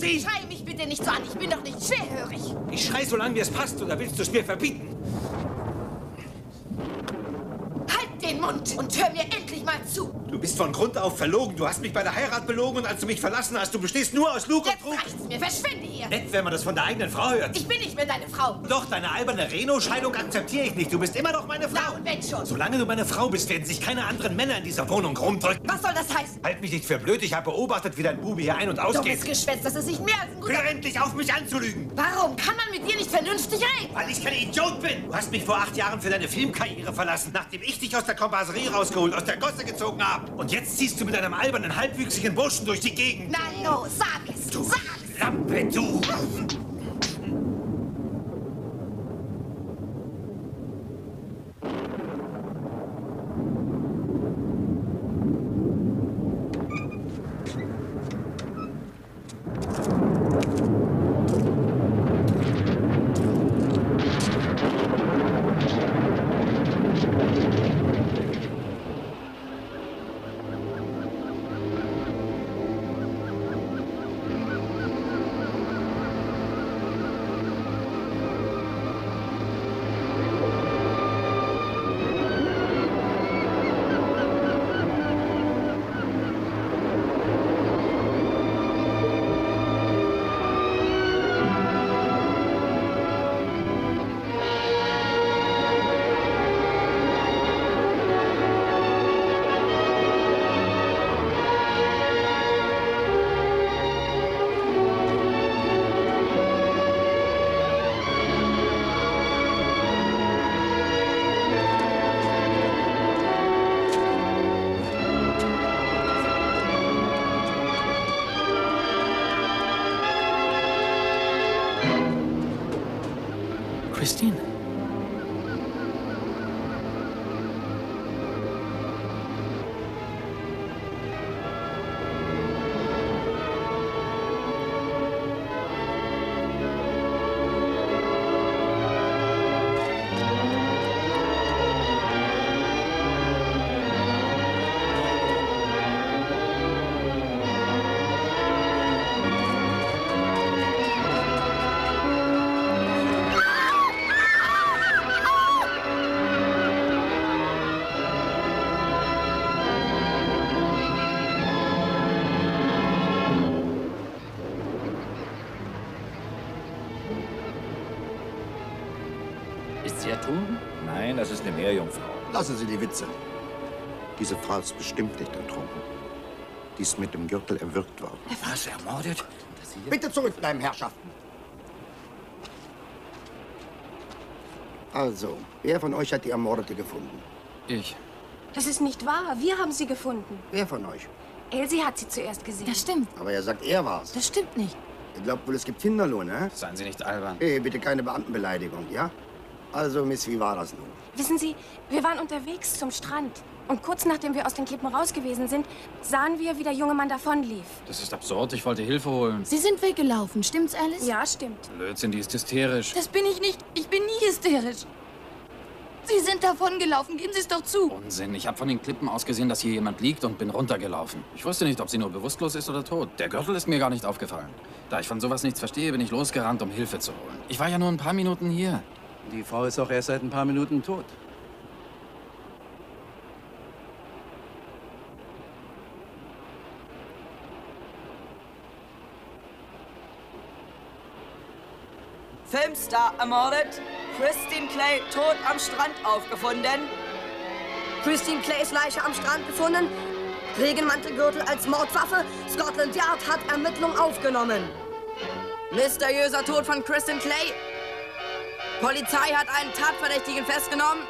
Schrei mich bitte nicht so an, ich bin doch nicht schwerhörig. Ich schrei, solange dir es passt, oder willst du es mir verbieten? Halt den Mund und hör mir endlich mal zu. Du bist von Grund auf verlogen. Du hast mich bei der Heirat belogen und als du mich verlassen hast, du bestehst nur aus Lug und Trug. Jetzt reicht's mir, verschwinde hier. Nett, wenn man das von der eigenen Frau hört. Ich bin nicht mehr deine Frau. Doch, deine alberne Reno-Scheidung akzeptiere ich nicht. Du bist immer noch meine Frau. Na und wenn schon. Solange du meine Frau bist, werden sich keine anderen Männer in dieser Wohnung rumdrücken. Was soll das heißen? Halt mich nicht für blöd. Ich habe beobachtet, wie dein Bube hier ein- und ausgeht. Dummes Geschwätz, das ist nicht mehr als ein guter... Hör endlich auf, mich anzulügen. Warum kann man mit dir nicht vernünftig reden? Weil ich kein Idiot bin. Du hast mich vor 8 Jahren für deine Filmkarriere verlassen, nachdem ich dich aus der Komparserie rausgeholt, aus der Gosse gezogen habe. Und jetzt ziehst du mit einem albernen, halbwüchsigen Burschen durch die Gegend. Na los, sag es, Du sag's. Lampe, du! Christine. Ist sie ertrunken? Nein, das ist eine Meerjungfrau. Lassen Sie die Witze. Diese Frau ist bestimmt nicht ertrunken. Die ist mit dem Gürtel erwürgt worden. Was, ermordet? Bitte zurückbleiben, Herrschaften. Also, wer von euch hat die Ermordete gefunden? Ich. Das ist nicht wahr. Wir haben sie gefunden. Wer von euch? Elsie hat sie zuerst gesehen. Das stimmt, Aber er sagt, er war's. das stimmt nicht. Ihr glaubt wohl, es gibt Kinderlohn, hä? Seien Sie nicht albern. Hey, bitte keine Beamtenbeleidigung, ja? Also, Miss, wie war das nun? Wissen Sie, wir waren unterwegs zum Strand. Und kurz nachdem wir aus den Klippen raus gewesen sind, sahen wir, wie der junge Mann davonlief. Das ist absurd. Ich wollte Hilfe holen. Sie sind weggelaufen, stimmt's, Alice? Ja, stimmt. Blödsinn, die ist hysterisch. Das bin ich nicht. Ich bin nie hysterisch. Sie sind davongelaufen. Geben Sie es doch zu. Unsinn. Ich habe von den Klippen aus gesehen, dass hier jemand liegt und bin runtergelaufen. Ich wusste nicht, ob sie nur bewusstlos ist oder tot. Der Gürtel ist mir gar nicht aufgefallen. Da ich von sowas nichts verstehe, bin ich losgerannt, um Hilfe zu holen. Ich war ja nur ein paar Minuten hier. Die Frau ist auch erst seit ein paar Minuten tot. Filmstar ermordet. Christine Clay tot am Strand aufgefunden. Christine Clays Leiche am Strand gefunden. Regenmantelgürtel als Mordwaffe. Scotland Yard hat Ermittlungen aufgenommen. Mysteriöser Tod von Christine Clay. Polizei hat einen Tatverdächtigen festgenommen.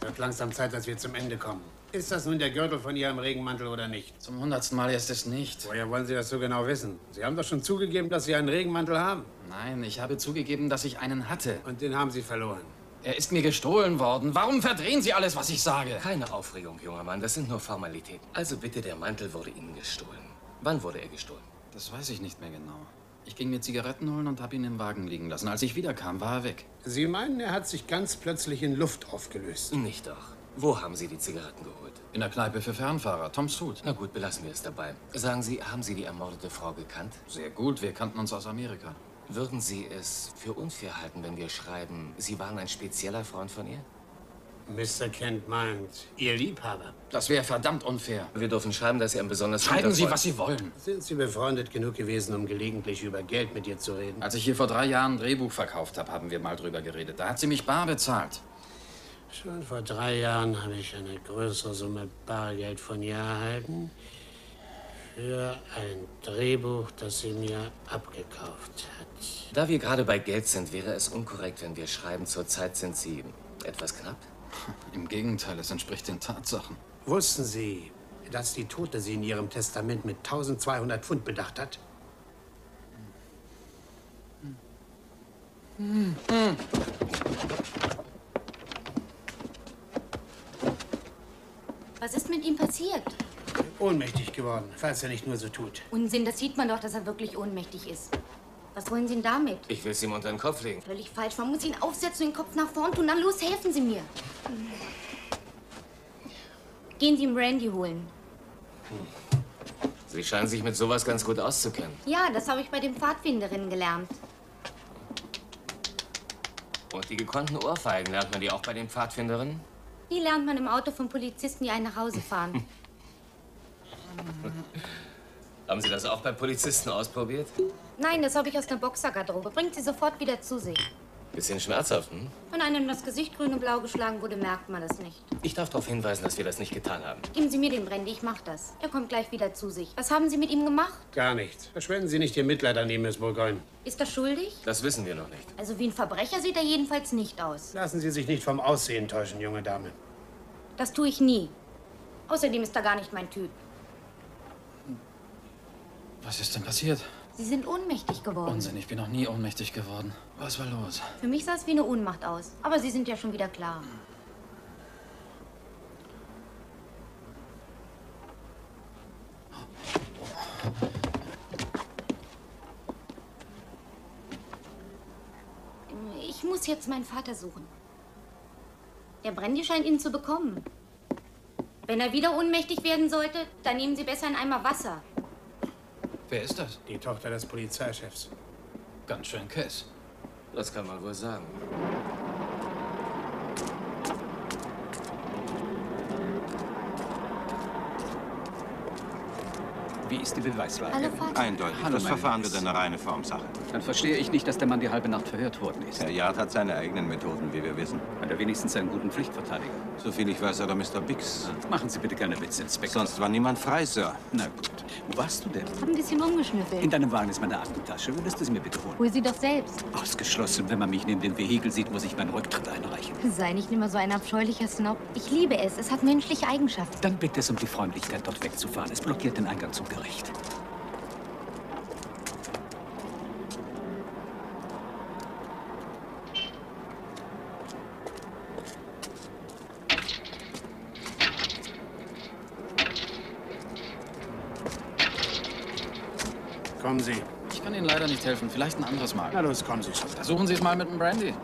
Wird langsam Zeit, dass wir zum Ende kommen. Ist das nun der Gürtel von Ihrem Regenmantel oder nicht? Zum 100. Mal ist es nicht. Woher wollen Sie das so genau wissen? Sie haben doch schon zugegeben, dass Sie einen Regenmantel haben. Nein, ich habe zugegeben, dass ich einen hatte. Und den haben Sie verloren. Er ist mir gestohlen worden. Warum verdrehen Sie alles, was ich sage? Keine Aufregung, junger Mann. Das sind nur Formalitäten. Also bitte, der Mantel wurde Ihnen gestohlen. Wann wurde er gestohlen? Das weiß ich nicht mehr genau. Ich ging mir Zigaretten holen und habe ihn im Wagen liegen lassen. Als ich wiederkam, war er weg. Sie meinen, er hat sich ganz plötzlich in Luft aufgelöst? Nicht doch. Wo haben Sie die Zigaretten geholt? In der Kneipe für Fernfahrer, Tom's Food. Na gut, belassen wir es dabei. Sagen Sie, haben Sie die ermordete Frau gekannt? Sehr gut, wir kannten uns aus Amerika. Würden Sie es für unfair halten, wenn wir schreiben, Sie waren ein spezieller Freund von ihr? Mr. Kent meint, Ihr Liebhaber. Das wäre verdammt unfair. Wir dürfen schreiben, dass Sie ein besonders Schreiben Sie, was Sie wollen. Sind Sie befreundet genug gewesen, um gelegentlich über Geld mit ihr zu reden? Als ich hier vor 3 Jahren ein Drehbuch verkauft habe, haben wir mal drüber geredet. Da hat sie mich bar bezahlt. Schon vor 3 Jahren habe ich eine größere Summe Bargeld von ihr erhalten. Für ein Drehbuch, das sie mir abgekauft hat. Da wir gerade bei Geld sind, wäre es unkorrekt, wenn wir schreiben, zurzeit sind Sie etwas knapp? Im Gegenteil, es entspricht den Tatsachen. Wussten Sie, dass die Tote Sie in Ihrem Testament mit 1200 Pfund bedacht hat? Was ist mit ihm passiert? Ohnmächtig geworden, falls er nicht nur so tut. Unsinn, das sieht man doch, dass er wirklich ohnmächtig ist. Was wollen Sie denn damit? Ich will es ihm unter den Kopf legen. Völlig falsch. Man muss ihn aufsetzen und den Kopf nach vorn tun. Na los, helfen Sie mir. Gehen Sie ihm Brandy holen. Sie scheinen sich mit sowas ganz gut auszukennen. Ja, das habe ich bei den Pfadfinderinnen gelernt. Und die gekonnten Ohrfeigen, lernt man die auch bei den Pfadfinderinnen? Die lernt man im Auto von Polizisten, die einen nach Hause fahren. Haben Sie das auch bei Polizisten ausprobiert? Nein, das habe ich aus der Boxergarderobe. Bringt sie sofort wieder zu sich. Bisschen schmerzhaft, hm? Wenn einem das Gesicht grün und blau geschlagen wurde, merkt man das nicht. Ich darf darauf hinweisen, dass wir das nicht getan haben. Geben Sie mir den Brandy, ich mach das. Er kommt gleich wieder zu sich. Was haben Sie mit ihm gemacht? Gar nichts. Verschwenden Sie nicht Ihr Mitleid an ihm, Miss Bourgogne. Ist er schuldig? Das wissen wir noch nicht. Also wie ein Verbrecher sieht er jedenfalls nicht aus. Lassen Sie sich nicht vom Aussehen täuschen, junge Dame. Das tue ich nie. Außerdem ist er gar nicht mein Typ. Was ist denn passiert? Sie sind ohnmächtig geworden. Unsinn, ich bin noch nie ohnmächtig geworden. Was war los? Für mich sah es wie eine Ohnmacht aus. Aber Sie sind ja schon wieder klar. Ich muss jetzt meinen Vater suchen. Der Brandy scheint ihn zu bekommen. Wenn er wieder ohnmächtig werden sollte, dann nehmen Sie besser einen Eimer Wasser. Wer ist das? Die Tochter des Polizeichefs. Ganz schön Kess. Das kann man wohl sagen. Wie ist die Beweislage? Hallo, Vater. Eindeutig. Hallo, Das meine Verfahren Liebes. wird eine reine Formsache. Dann verstehe ich nicht, dass der Mann die halbe Nacht verhört worden ist. Herr Yard hat seine eigenen Methoden, wie wir wissen. Hat er wenigstens einen guten Pflichtverteidiger? Soviel ich weiß, oder Mr. Biggs. Machen Sie bitte keine Witze, Inspektor. Sonst war niemand frei, Sir. Na gut. Wo warst du denn? Hab ein bisschen rumgeschnüffelt. In deinem Wagen ist meine Aktentasche. Würdest du sie mir bitte holen? Hol sie doch selbst. Ausgeschlossen. Wenn man mich neben dem Vehikel sieht, muss ich meinen Rücktritt einreichen. Sei nicht immer so ein abscheulicher Snob. Ich liebe es. Es hat menschliche Eigenschaften. Dann bitte es um die Freundlichkeit, dort wegzufahren. Es blockiert den Eingang zum Gericht. Kommen Sie. Ich kann Ihnen leider nicht helfen. Vielleicht ein anderes Mal. Na los, kommen Sie schon. Versuchen Sie es mal mit dem Brandy.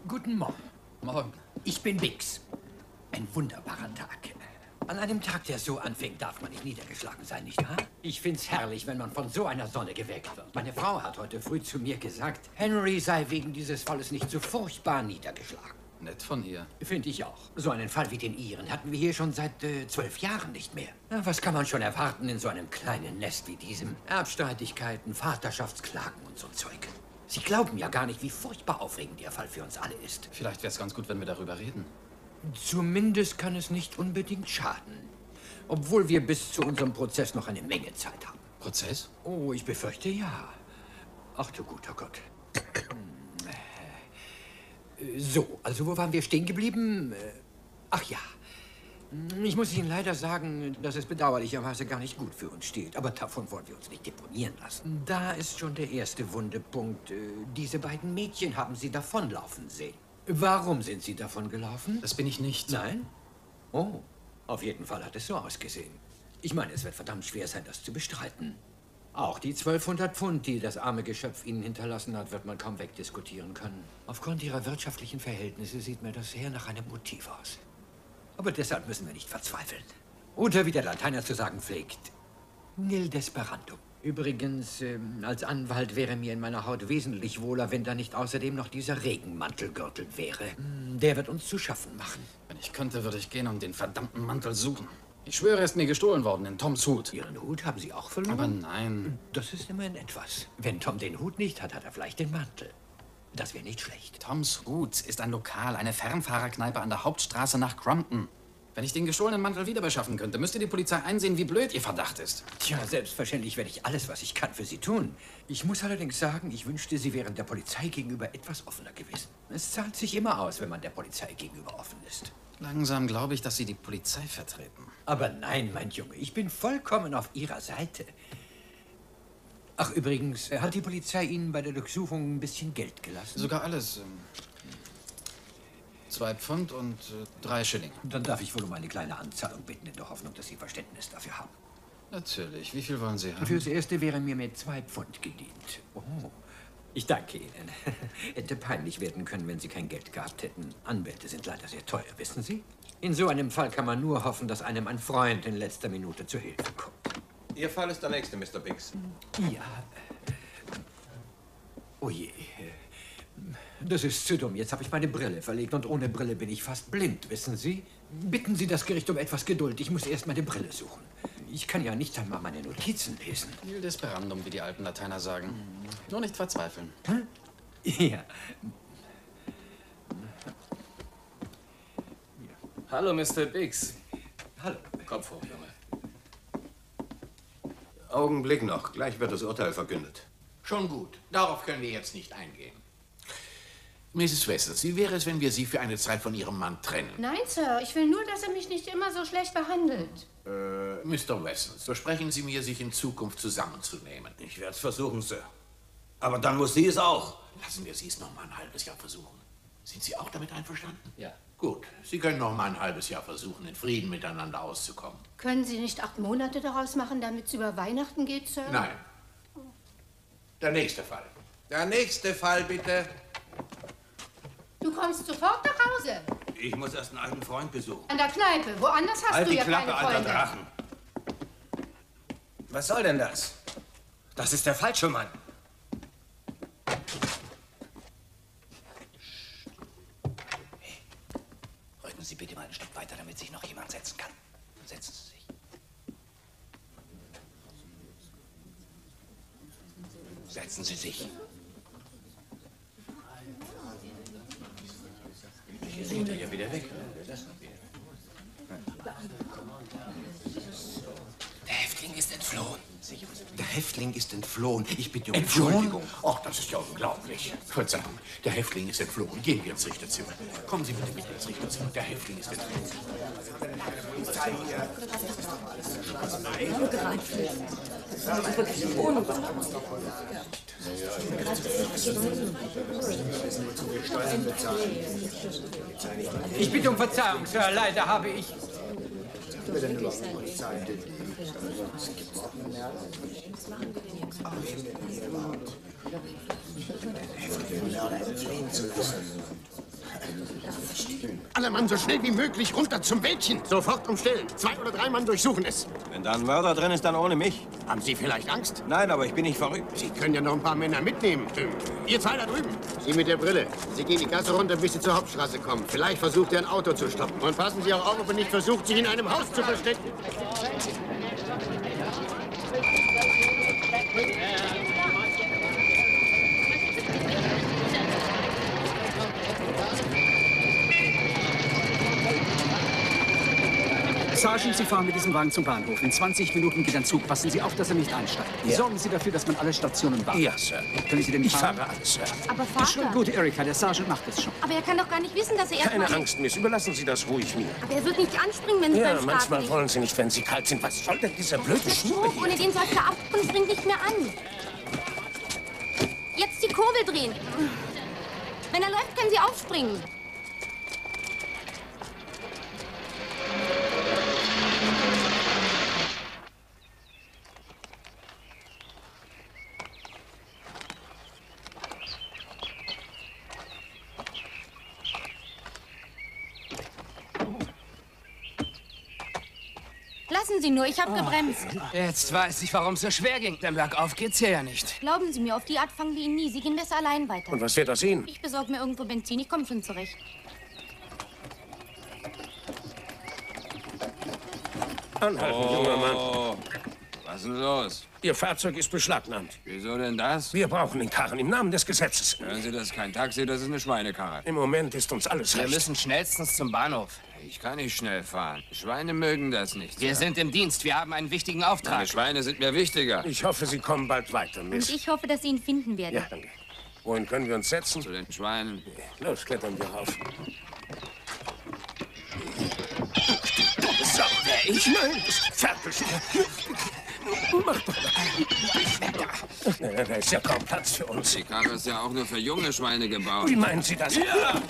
Guten Morgen. Morgen. Ich bin Biggs. Ein wunderbarer Tag. An einem Tag, der so anfängt, darf man nicht niedergeschlagen sein, nicht wahr? Ich find's herrlich, wenn man von so einer Sonne geweckt wird. Meine Frau hat heute früh zu mir gesagt, Henry sei wegen dieses Falles nicht so furchtbar niedergeschlagen. Nett von ihr. Finde ich auch. So einen Fall wie den Ihren hatten wir hier schon seit 12 Jahren nicht mehr. Na, was kann man schon erwarten in so einem kleinen Nest wie diesem? Erbstreitigkeiten, Vaterschaftsklagen und so Zeug. Sie glauben ja gar nicht, wie furchtbar aufregend Ihr Fall für uns alle ist. Vielleicht wäre es ganz gut, wenn wir darüber reden. Zumindest kann es nicht unbedingt schaden. Obwohl wir bis zu unserem Prozess noch eine Menge Zeit haben. Prozess? Oh, ich befürchte ja. Ach du guter Gott. So, also wo waren wir stehen geblieben? Ach ja. Ich muss Ihnen leider sagen, dass es bedauerlicherweise gar nicht gut für uns steht. Aber davon wollen wir uns nicht deponieren lassen. Da ist schon der erste Wundepunkt. Diese beiden Mädchen haben Sie davonlaufen sehen. Warum sind Sie davon gelaufen? Das bin ich nicht. Nein? Oh, auf jeden Fall hat es so ausgesehen. Ich meine, es wird verdammt schwer sein, das zu bestreiten. Auch die 1200 Pfund, die das arme Geschöpf Ihnen hinterlassen hat, wird man kaum wegdiskutieren können. Aufgrund Ihrer wirtschaftlichen Verhältnisse sieht mir das sehr nach einem Motiv aus. Aber deshalb müssen wir nicht verzweifeln. Oder wie der Lateiner zu sagen pflegt, nil desperandum. Übrigens, als Anwalt wäre mir in meiner Haut wesentlich wohler, wenn da nicht außerdem noch dieser Regenmantelgürtel wäre. Der wird uns zu schaffen machen. Wenn ich könnte, würde ich gehen und den verdammten Mantel suchen. Ich schwöre, er ist mir gestohlen worden in Toms Hut. Ihren Hut haben Sie auch verloren? Aber nein. Das ist immerhin etwas. Wenn Tom den Hut nicht hat, hat er vielleicht den Mantel. Das wäre nicht schlecht. Toms Hut ist ein Lokal, eine Fernfahrerkneipe an der Hauptstraße nach Crumpton. Wenn ich den gestohlenen Mantel wieder beschaffen könnte, müsste die Polizei einsehen, wie blöd Ihr Verdacht ist. Tja, selbstverständlich werde ich alles, was ich kann, für Sie tun. Ich muss allerdings sagen, ich wünschte, Sie wären der Polizei gegenüber etwas offener gewesen. Es zahlt sich immer aus, wenn man der Polizei gegenüber offen ist. Langsam glaube ich, dass Sie die Polizei vertreten. Aber nein, mein Junge, ich bin vollkommen auf Ihrer Seite. Ach, übrigens, hat die Polizei Ihnen bei der Durchsuchung ein bisschen Geld gelassen? Sogar alles. 2 Pfund und 3 Schilling. Dann darf ich wohl um eine kleine Anzahlung bitten, in der Hoffnung, dass Sie Verständnis dafür haben. Natürlich. Wie viel wollen Sie haben? Fürs Erste wäre mir mit 2 Pfund gedient. Oh, ich danke Ihnen. Hätte peinlich werden können, wenn Sie kein Geld gehabt hätten. Anwälte sind leider sehr teuer, wissen Sie? In so einem Fall kann man nur hoffen, dass einem ein Freund in letzter Minute zu Hilfe kommt. Ihr Fall ist der nächste, Mr. Biggs. Ja. Oh je. Das ist zu dumm. Jetzt habe ich meine Brille verlegt und ohne Brille bin ich fast blind, wissen Sie? Bitten Sie das Gericht um etwas Geduld. Ich muss erst meine Brille suchen. Ich kann ja nicht einmal meine Notizen lesen. Nil desperandum, wie die alten Lateiner sagen. Nur nicht verzweifeln. Hm? Ja. Hallo, Mr. Biggs. Hallo. Kopf hoch, Junge. Augenblick noch. Gleich wird das Urteil verkündet. Schon gut. Darauf können wir jetzt nicht eingehen. Mrs. Wessels, wie wäre es, wenn wir Sie für eine Zeit von Ihrem Mann trennen? Nein, Sir. Ich will nur, dass er mich nicht immer so schlecht behandelt. Mr. Wessels, versprechen Sie mir, sich in Zukunft zusammenzunehmen. Ich werde es versuchen, Sir. Aber dann muss sie es auch. Lassen wir Sie es noch mal ein halbes Jahr versuchen. Sind Sie auch damit einverstanden? Ja. Gut. Sie können noch mal ein halbes Jahr versuchen, in Frieden miteinander auszukommen. Können Sie nicht 8 Monate daraus machen, damit es über Weihnachten geht, Sir? Nein. Der nächste Fall. Der nächste Fall, bitte. Du kommst sofort nach Hause. Ich muss erst einen alten Freund besuchen. An der Kneipe. Woanders hast Halt du die ja Klappe, keine alter Freunde. Drachen. Was soll denn das? Das ist der falsche Mann. Rücken Sie bitte mal ein Stück weiter, damit sich noch jemand setzen kann. Setzen Sie sich. Setzen Sie sich. Hier geht er ja wieder weg. Der Häftling ist entflohen. Der Häftling ist entflohen. Ich bitte um Entflohen? Entschuldigung. Ach, das ist ja unglaublich. Verzeihung, der Häftling ist entflohen. Gehen wir ins Richterzimmer. Kommen Sie bitte mit ins Richterzimmer. Der Häftling ist entflohen. Ich bitte um Verzeihung, Sir. Leider habe ich... Alle Mann so schnell wie möglich runter zum Wäldchen. Sofort umstellen. 2 oder 3 Mann durchsuchen es. Wenn da ein Mörder drin ist, dann ohne mich. Haben Sie vielleicht Angst? Nein, aber ich bin nicht verrückt. Sie können ja noch ein paar Männer mitnehmen. Ihr 2 da drüben. Sie mit der Brille. Sie gehen die Gasse runter, bis Sie zur Hauptstraße kommen. Vielleicht versucht er, ein Auto zu stoppen. Und passen Sie auch auf, ob er nicht versucht, sich in einem Haus zu verstecken. Sergeant, Sie fahren mit diesem Wagen zum Bahnhof. In 20 Minuten geht ein Zug. Passen Sie auf, dass er nicht einsteigt. Ja. Sorgen Sie dafür, dass man alle Stationen wartet. Ja, Sir. Können Sie den Ich fahren? fahre alles, Sir. Aber Das ist schon Vater, gut, Erika. Der Sergeant macht es schon. aber er kann doch gar nicht wissen, dass er erst Keine mal... Angst, Miss. Überlassen Sie das ruhig mir. Aber er wird nicht anspringen, wenn Sie Ja, beim Start manchmal nicht... wollen Sie nicht, wenn Sie kalt sind. Was soll denn dieser blöde Schnur Hoch, ohne hier? den sagt er ab und springt nicht mehr an. Jetzt die Kurbel drehen. Wenn er läuft, können Sie aufspringen. Lassen Sie nur, ich habe gebremst. Jetzt weiß ich, warum es so schwer ging. Denn bergauf geht's hier ja nicht. Glauben Sie mir, auf die Art fangen wir ihn nie. Sie gehen besser allein weiter. Und was wird aus Ihnen? Ich besorge mir irgendwo Benzin, ich komme schon zurecht. Anhalten, junger Mann. Oh, was ist denn los? Ihr Fahrzeug ist beschlagnahmt. Wieso denn das? Wir brauchen den Karren im Namen des Gesetzes. Hören Sie, das ist kein Taxi, das ist eine Schweinekarre. Im Moment ist uns alles Wir recht. müssen schnellstens zum Bahnhof. Ich kann nicht schnell fahren. Schweine mögen das nicht. Wir sind im Dienst, wir haben einen wichtigen Auftrag. Meine Schweine sind mir wichtiger. Ich hoffe, Sie kommen bald weiter, Und Miss. ich hoffe, dass Sie ihn finden werden. Ja, danke. Wohin können wir uns setzen? Zu den Schweinen. Los, klettern wir rauf. Sau, wer ich? Nein, fertig. Mach doch mal. Da ist ja kaum Platz für uns. Die Karre ist ja auch nur für junge Schweine gebaut. Wie meinen Sie das? Ja!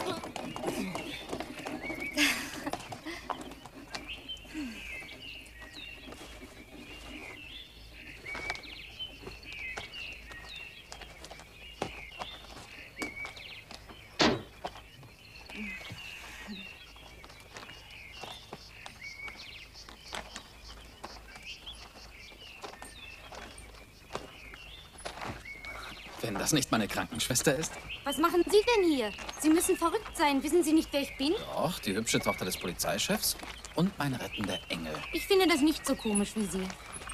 Wenn das nicht meine Krankenschwester ist? Was machen Sie denn hier? Sie müssen verrückt sein. Wissen Sie nicht, wer ich bin? Doch, die hübsche Tochter des Polizeichefs und mein rettender Engel. Ich finde das nicht so komisch wie Sie.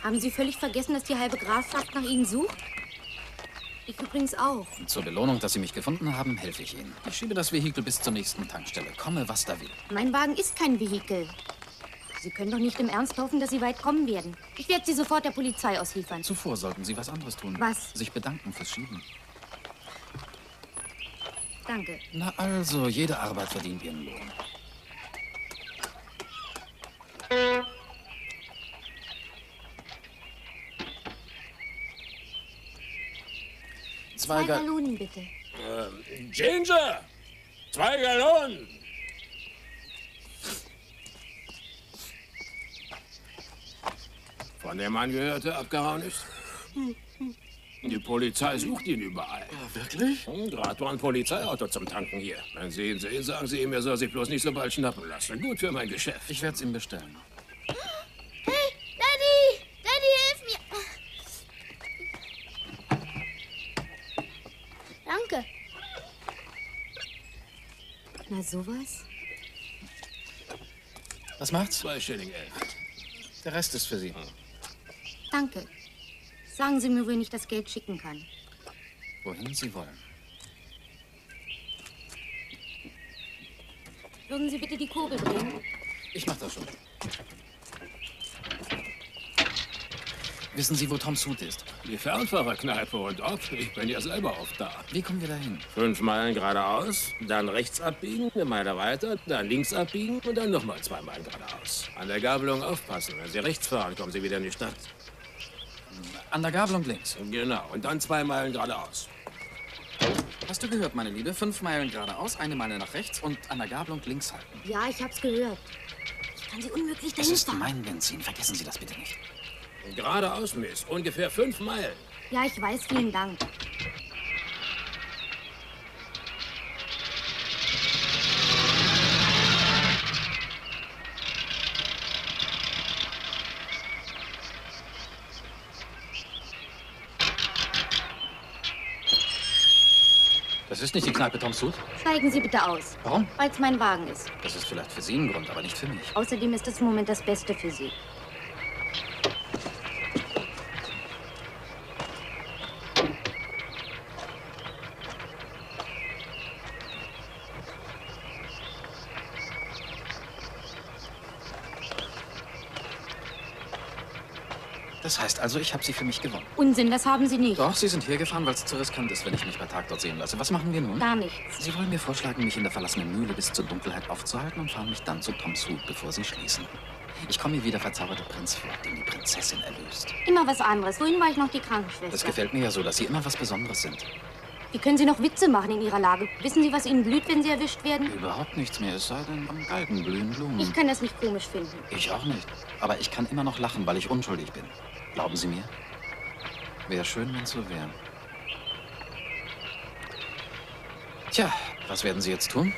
Haben Sie völlig vergessen, dass die halbe Grafschaft nach Ihnen sucht? Ich übrigens auch. Und zur Belohnung, dass Sie mich gefunden haben, helfe ich Ihnen. Ich schiebe das Vehikel bis zur nächsten Tankstelle. Komme, was da will. Mein Wagen ist kein Vehikel. Sie können doch nicht im Ernst hoffen, dass Sie weit kommen werden. Ich werde Sie sofort der Polizei ausliefern. Zuvor sollten Sie was anderes tun. Was? Sich bedanken fürs Schieben. Danke. Na also, jede Arbeit verdient ihren Lohn. Zwei Gallonen, bitte. Ginger! 2 Gallonen! Von dem Mann gehört, der abgehauen ist? Die Polizei sucht ihn überall. Wirklich? Gerade war ein Polizeiauto zum Tanken hier. Wenn Sie ihn sehen, sagen Sie ihm, er soll sich bloß nicht so bald schnappen lassen. Gut für mein Geschäft. Ich werde es ihm bestellen. Hey, Daddy! Daddy, hilf mir! Danke. Na, sowas? Was macht's? 2,11 Schilling. Der Rest ist für Sie. Danke. Sagen Sie mir, wohin ich das Geld schicken kann. Wohin Sie wollen. Würden Sie bitte die Kurbel drehen? Ich mach das schon. Wissen Sie, wo Tom Soot ist? Die Fernfahrerkneipe und ob? Ich bin ja selber oft da. Wie kommen wir dahin? 5 Meilen geradeaus, dann rechts abbiegen, 1 Meile weiter, dann links abbiegen und dann nochmal 2 Meilen geradeaus. An der Gabelung aufpassen. Wenn Sie rechts fahren, kommen Sie wieder in die Stadt. An der Gabelung links? Genau. Und dann 2 Meilen geradeaus. Hast du gehört, meine Liebe? 5 Meilen geradeaus, 1 Meile nach rechts und an der Gabelung links halten. Ja, ich hab's gehört. Ich kann Sie unmöglich dahin Das ist fahren. mein Benzin. Vergessen Sie das bitte nicht. Geradeaus, Miss. Ungefähr 5 Meilen. Ja, ich weiß, vielen Dank. Das ist nicht die Kneipe Tom Soot. Steigen Sie bitte aus. Warum? Weil es mein Wagen ist. Das ist vielleicht für Sie ein Grund, aber nicht für mich. Außerdem ist es im Moment das Beste für Sie. Das heißt also, ich habe Sie für mich gewonnen. Unsinn, das haben Sie nicht. Doch, Sie sind hergefahren, weil es zu riskant ist, wenn ich mich bei Tag dort sehen lasse. Was machen wir nun? Gar nichts. Sie wollen mir vorschlagen, mich in der verlassenen Mühle bis zur Dunkelheit aufzuhalten und fahren mich dann zu Tom Soot, bevor Sie schließen. Ich komme mir wie der verzauberte Prinz vor, den die Prinzessin erlöst. Immer was anderes. Vorhin war ich noch die Krankenschwester. Das gefällt mir ja so, dass Sie immer was Besonderes sind. Wie können Sie noch Witze machen in Ihrer Lage? Wissen Sie, was Ihnen blüht, wenn Sie erwischt werden? Überhaupt nichts mehr, es sei denn, am Galgen blühen Blumen. Ich kann das nicht komisch finden. Ich auch nicht. Aber ich kann immer noch lachen, weil ich unschuldig bin. Glauben Sie mir? Wäre schön, wenn es so wäre. Tja, was werden Sie jetzt tun?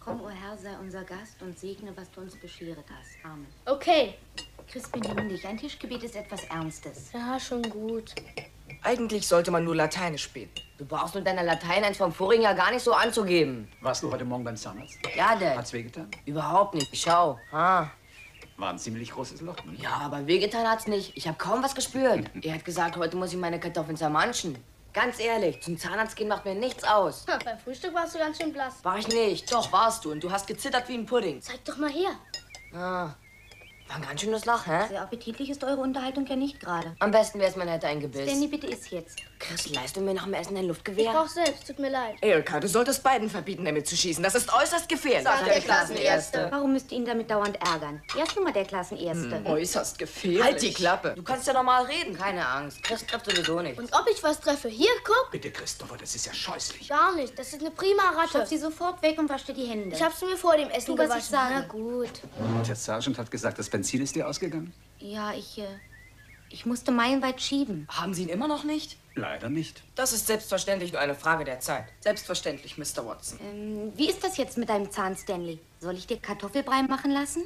Komm, o Herr, sei unser Gast und segne, was du uns bescheret hast. Amen. Okay. Crispin, nimm dich. Ein Tischgebet ist etwas Ernstes. Ja, schon gut. Eigentlich sollte man nur Lateinisch beten. Du brauchst mit deiner Latein eins vom vorigen Jahr gar nicht so anzugeben. Warst du heute Morgen beim Zahnarzt? Ja, Dad. Hat's wehgetan? Überhaupt nicht. Schau. Ah. War ein ziemlich großes Loch. Ne? Ja, aber wehgetan hat's nicht. Ich habe kaum was gespürt. Er hat gesagt, heute muss ich meine Kartoffeln zermanschen. Ganz ehrlich, zum Zahnarzt gehen macht mir nichts aus. Ha, beim Frühstück warst du ganz schön blass. War ich nicht. Doch, warst du. Und du hast gezittert wie ein Pudding. Zeig doch mal her. Ah. War ein ganz schönes Lach, hä? Sehr appetitlich ist eure Unterhaltung ja nicht gerade. Am besten wär's, man hätte ein Gebiss. Stanley, bitte iss jetzt. Chris, leist du mir nach dem Essen ein Ich Luftgewehr? brauch selbst, tut mir leid. Erika, du solltest beiden verbieten, damit zu schießen. Das ist äußerst gefährlich. Sagt der Klassenerste. Warum müsst ihr ihn damit dauernd ärgern? Er ist nun mal der Klassenerste. Äußerst gefährlich. Halt die Klappe. Du kannst ja normal reden. Keine Angst. Chris trifft sowieso nicht. Und ob ich was treffe? Hier, guck. Bitte, Christopher, das ist ja scheußlich. Gar nicht. Das ist eine prima Ratte. Schaff sie sofort weg und wasch dir die Hände. Ich hab's mir vor dem Essen Tu, was gewaschen. ich sage. Na gut. Der Sergeant hat gesagt, das Benzin ist dir ausgegangen? Ja, ich musste meilenweit schieben. Haben Sie ihn immer noch nicht? Leider nicht. Das ist selbstverständlich nur eine Frage der Zeit. Selbstverständlich, Mr. Watson. Wie ist das jetzt mit deinem Zahn, Stanley? Soll ich dir Kartoffelbrei machen lassen?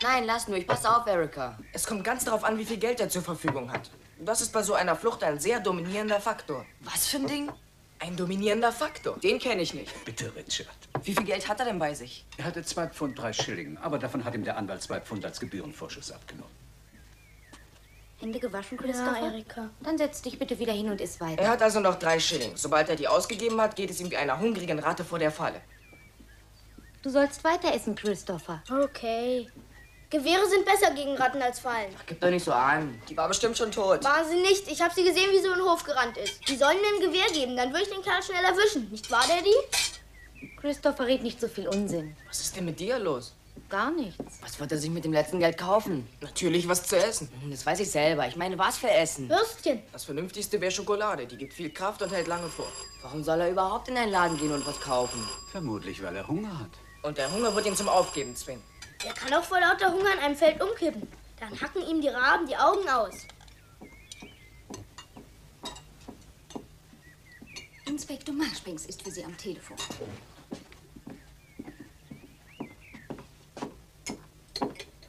Nein, lass nur. Ich passe auf, Erika. Es kommt ganz darauf an, wie viel Geld er zur Verfügung hat. Das ist bei so einer Flucht ein sehr dominierender Faktor. Was für ein Ding? Ein dominierender Faktor. Den kenne ich nicht. Bitte, Richard. Wie viel Geld hat er denn bei sich? Er hatte 2 Pfund 3 Schilling, aber davon hat ihm der Anwalt 2 Pfund als Gebührenvorschuss abgenommen. Hände gewaschen, Christopher? Ja, Erika. Dann setz dich bitte wieder hin und iss weiter. Er hat also noch 3 Schilling. Sobald er die ausgegeben hat, geht es ihm wie einer hungrigen Ratte vor der Falle. Du sollst weiter essen, Christopher. Okay. Gewehre sind besser gegen Ratten als Fallen. Gib doch nicht so an. Die war bestimmt schon tot. War sie nicht. Ich habe sie gesehen, wie sie in den Hof gerannt ist. Die sollen mir ein Gewehr geben, dann würde ich den Kerl schnell erwischen. Nicht wahr, Daddy? Christopher, red nicht so viel Unsinn. Was ist denn mit dir los? Gar nichts. Was wird er sich mit dem letzten Geld kaufen? Natürlich was zu essen. Das weiß ich selber. Ich meine, was für Essen? Würstchen. Das Vernünftigste wäre Schokolade. Die gibt viel Kraft und hält lange vor. Warum soll er überhaupt in einen Laden gehen und was kaufen? Vermutlich, weil er Hunger hat. Und der Hunger wird ihn zum Aufgeben zwingen. Der kann auch vor lauter Hunger in einem Feld umkippen. Dann hacken ihm die Raben die Augen aus. Inspektor Marschbanks ist für Sie am Telefon.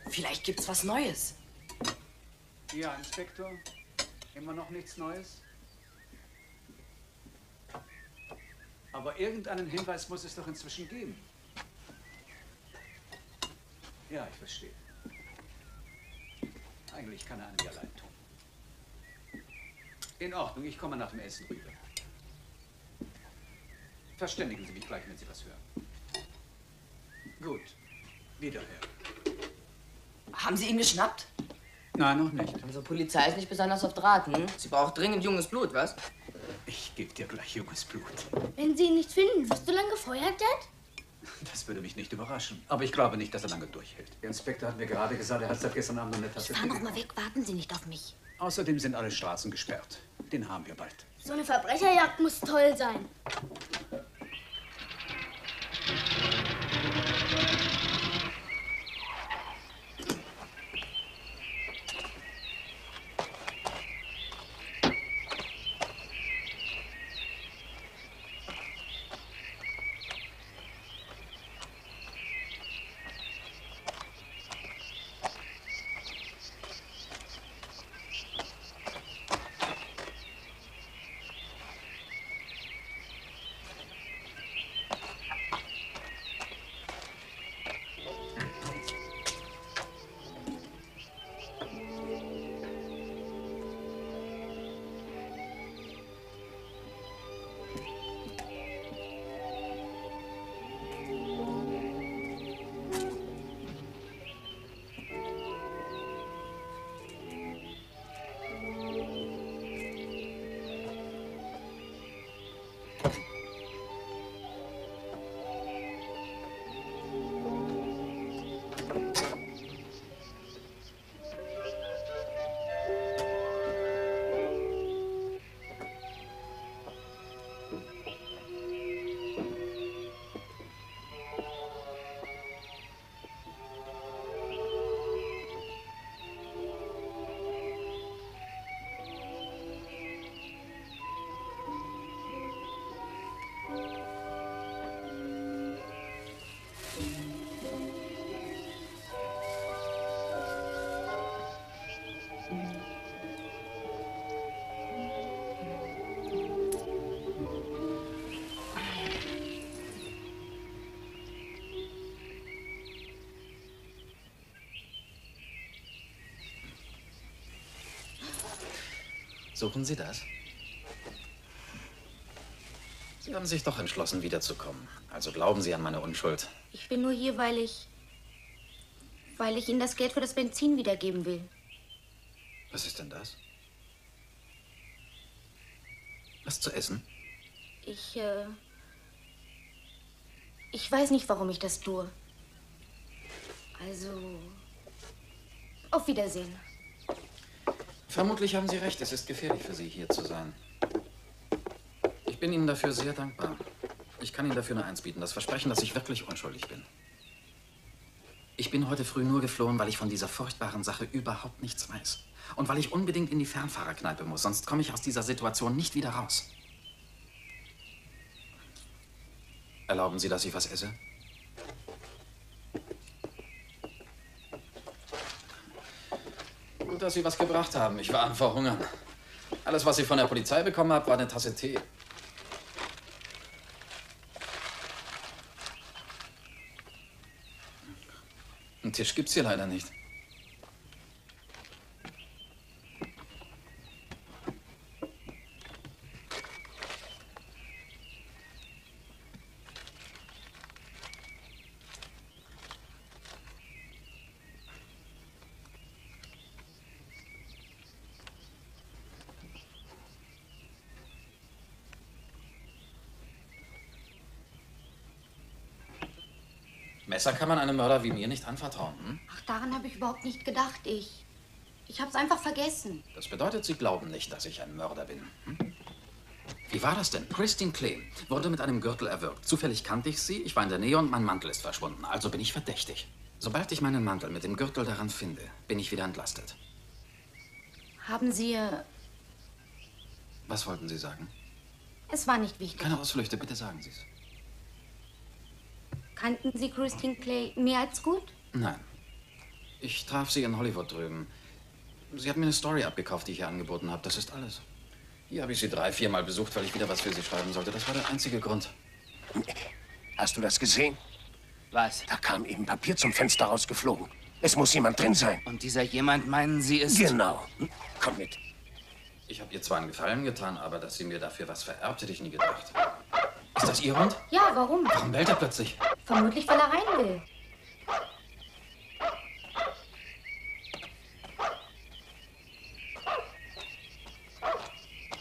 Vielleicht gibt's was Neues. Ja, Inspektor. Immer noch nichts Neues? Aber irgendeinen Hinweis muss es doch inzwischen geben. Ja, ich verstehe. Eigentlich kann er einen ja leid tun. In Ordnung, ich komme nach dem Essen rüber. Verständigen Sie mich gleich, wenn Sie was hören. Gut, wiederher. Haben Sie ihn geschnappt? Nein, noch nicht. Unsere Polizei ist nicht besonders auf Draht, hm? Sie braucht dringend junges Blut, was? Ich gebe dir gleich junges Blut. Wenn sie ihn nicht finden, wirst du lang gefeuert, Dad? Das würde mich nicht überraschen. Aber ich glaube nicht, dass er lange durchhält. Der Inspektor hat mir gerade gesagt, er hat seit gestern Abend noch eine Tasse Fahr Tee noch mal gekauft. weg, warten Sie nicht auf mich. Außerdem sind alle Straßen gesperrt. Den haben wir bald. So eine Verbrecherjagd muss toll sein. Suchen Sie das? Sie haben sich doch entschlossen, wiederzukommen. Also glauben Sie an meine Unschuld. Ich bin nur hier, weil ich Ihnen das Geld für das Benzin wiedergeben will. Was ist denn das? Was zu essen? Ich weiß nicht, warum ich das tue. Also, auf Wiedersehen. Vermutlich haben Sie recht. Es ist gefährlich für Sie, hier zu sein. Ich bin Ihnen dafür sehr dankbar. Ich kann Ihnen dafür nur eins bieten. Das Versprechen, dass ich wirklich unschuldig bin. Ich bin heute früh nur geflohen, weil ich von dieser furchtbaren Sache überhaupt nichts weiß. Und weil ich unbedingt in die Fernfahrerkneipe muss. Sonst komme ich aus dieser Situation nicht wieder raus. Erlauben Sie, dass ich was esse? Gut, dass Sie was gebracht haben. Ich war am Verhungern. Alles, was ich von der Polizei bekommen habe, war eine Tasse Tee. Einen Tisch gibt's hier leider nicht. Messer kann man einem Mörder wie mir nicht anvertrauen. Hm? Ach, daran habe ich überhaupt nicht gedacht. Ich habe es einfach vergessen. Das bedeutet, Sie glauben nicht, dass ich ein Mörder bin. Hm? Wie war das denn? Christine Clay wurde mit einem Gürtel erwürgt. Zufällig kannte ich sie, ich war in der Nähe und mein Mantel ist verschwunden. Also bin ich verdächtig. Sobald ich meinen Mantel mit dem Gürtel daran finde, bin ich wieder entlastet. Haben Sie... Was wollten Sie sagen? Es war nicht wichtig. Keine Ausflüchte, bitte sagen Sie es. Kannten Sie Christine Clay mehr als gut? Nein. Ich traf sie in Hollywood drüben. Sie hat mir eine Story abgekauft, die ich ihr angeboten habe. Das ist alles. Hier habe ich sie 3-4 Mal besucht, weil ich wieder was für sie schreiben sollte. Das war der einzige Grund. Hast du das gesehen? Was? Da kam eben Papier zum Fenster rausgeflogen. Es muss jemand drin sein. Und dieser jemand, meinen Sie, ist... Genau. Komm mit. Ich habe ihr zwar einen Gefallen getan, aber dass sie mir dafür was vererbt, hätte ich nie gedacht. Ist das Ihr Hund? Ja, warum? Warum bellt er plötzlich? Vermutlich, weil er rein will.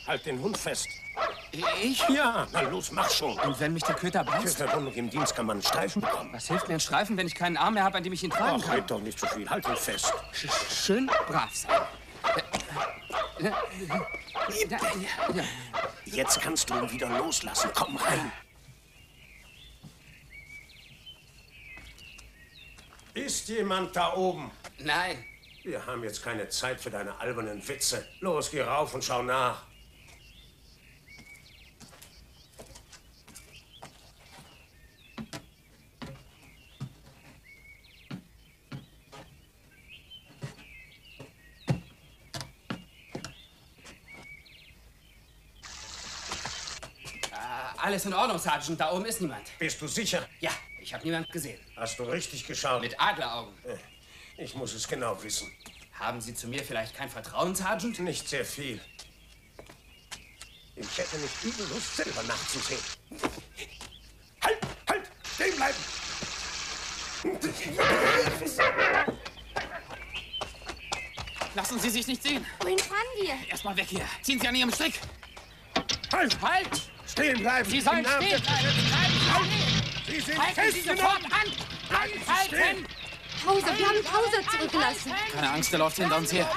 Halt den Hund fest. Ich? Ja, na los, mach schon. Und wenn mich der Köter Für beißt? Verwundung im Dienst kann man einen Streifen bekommen. Was hilft mir ein Streifen, wenn ich keinen Arm mehr habe, an dem ich ihn tragen Ach, kann? red doch nicht so viel. Halt ihn fest. Schön brav sein. Jetzt kannst du ihn wieder loslassen. Komm rein. Ist jemand da oben? Nein. Wir haben jetzt keine Zeit für deine albernen Witze. Los, geh rauf und schau nach. Alles in Ordnung, Sergeant. Da oben ist niemand. Bist du sicher? Ja, ich habe niemand gesehen. Hast du richtig geschaut? Mit Adleraugen. Ich muss es genau wissen. Haben Sie zu mir vielleicht kein Vertrauen, Sergeant? Nicht sehr viel. Ich hätte nicht übel Lust, selber nachzusehen. Halt! Halt! Stehen bleiben! Lassen Sie sich nicht sehen. Wohin fahren wir? Erstmal weg hier. Ziehen Sie an Ihrem Strick. Halt! Halt! Stehen bleiben! Sie sollen stehen bleiben! Sie sind Halten Sie sofort an! Anhalten! Pause, wir haben Pause zurückgelassen. Keine Angst, der läuft hinter uns her.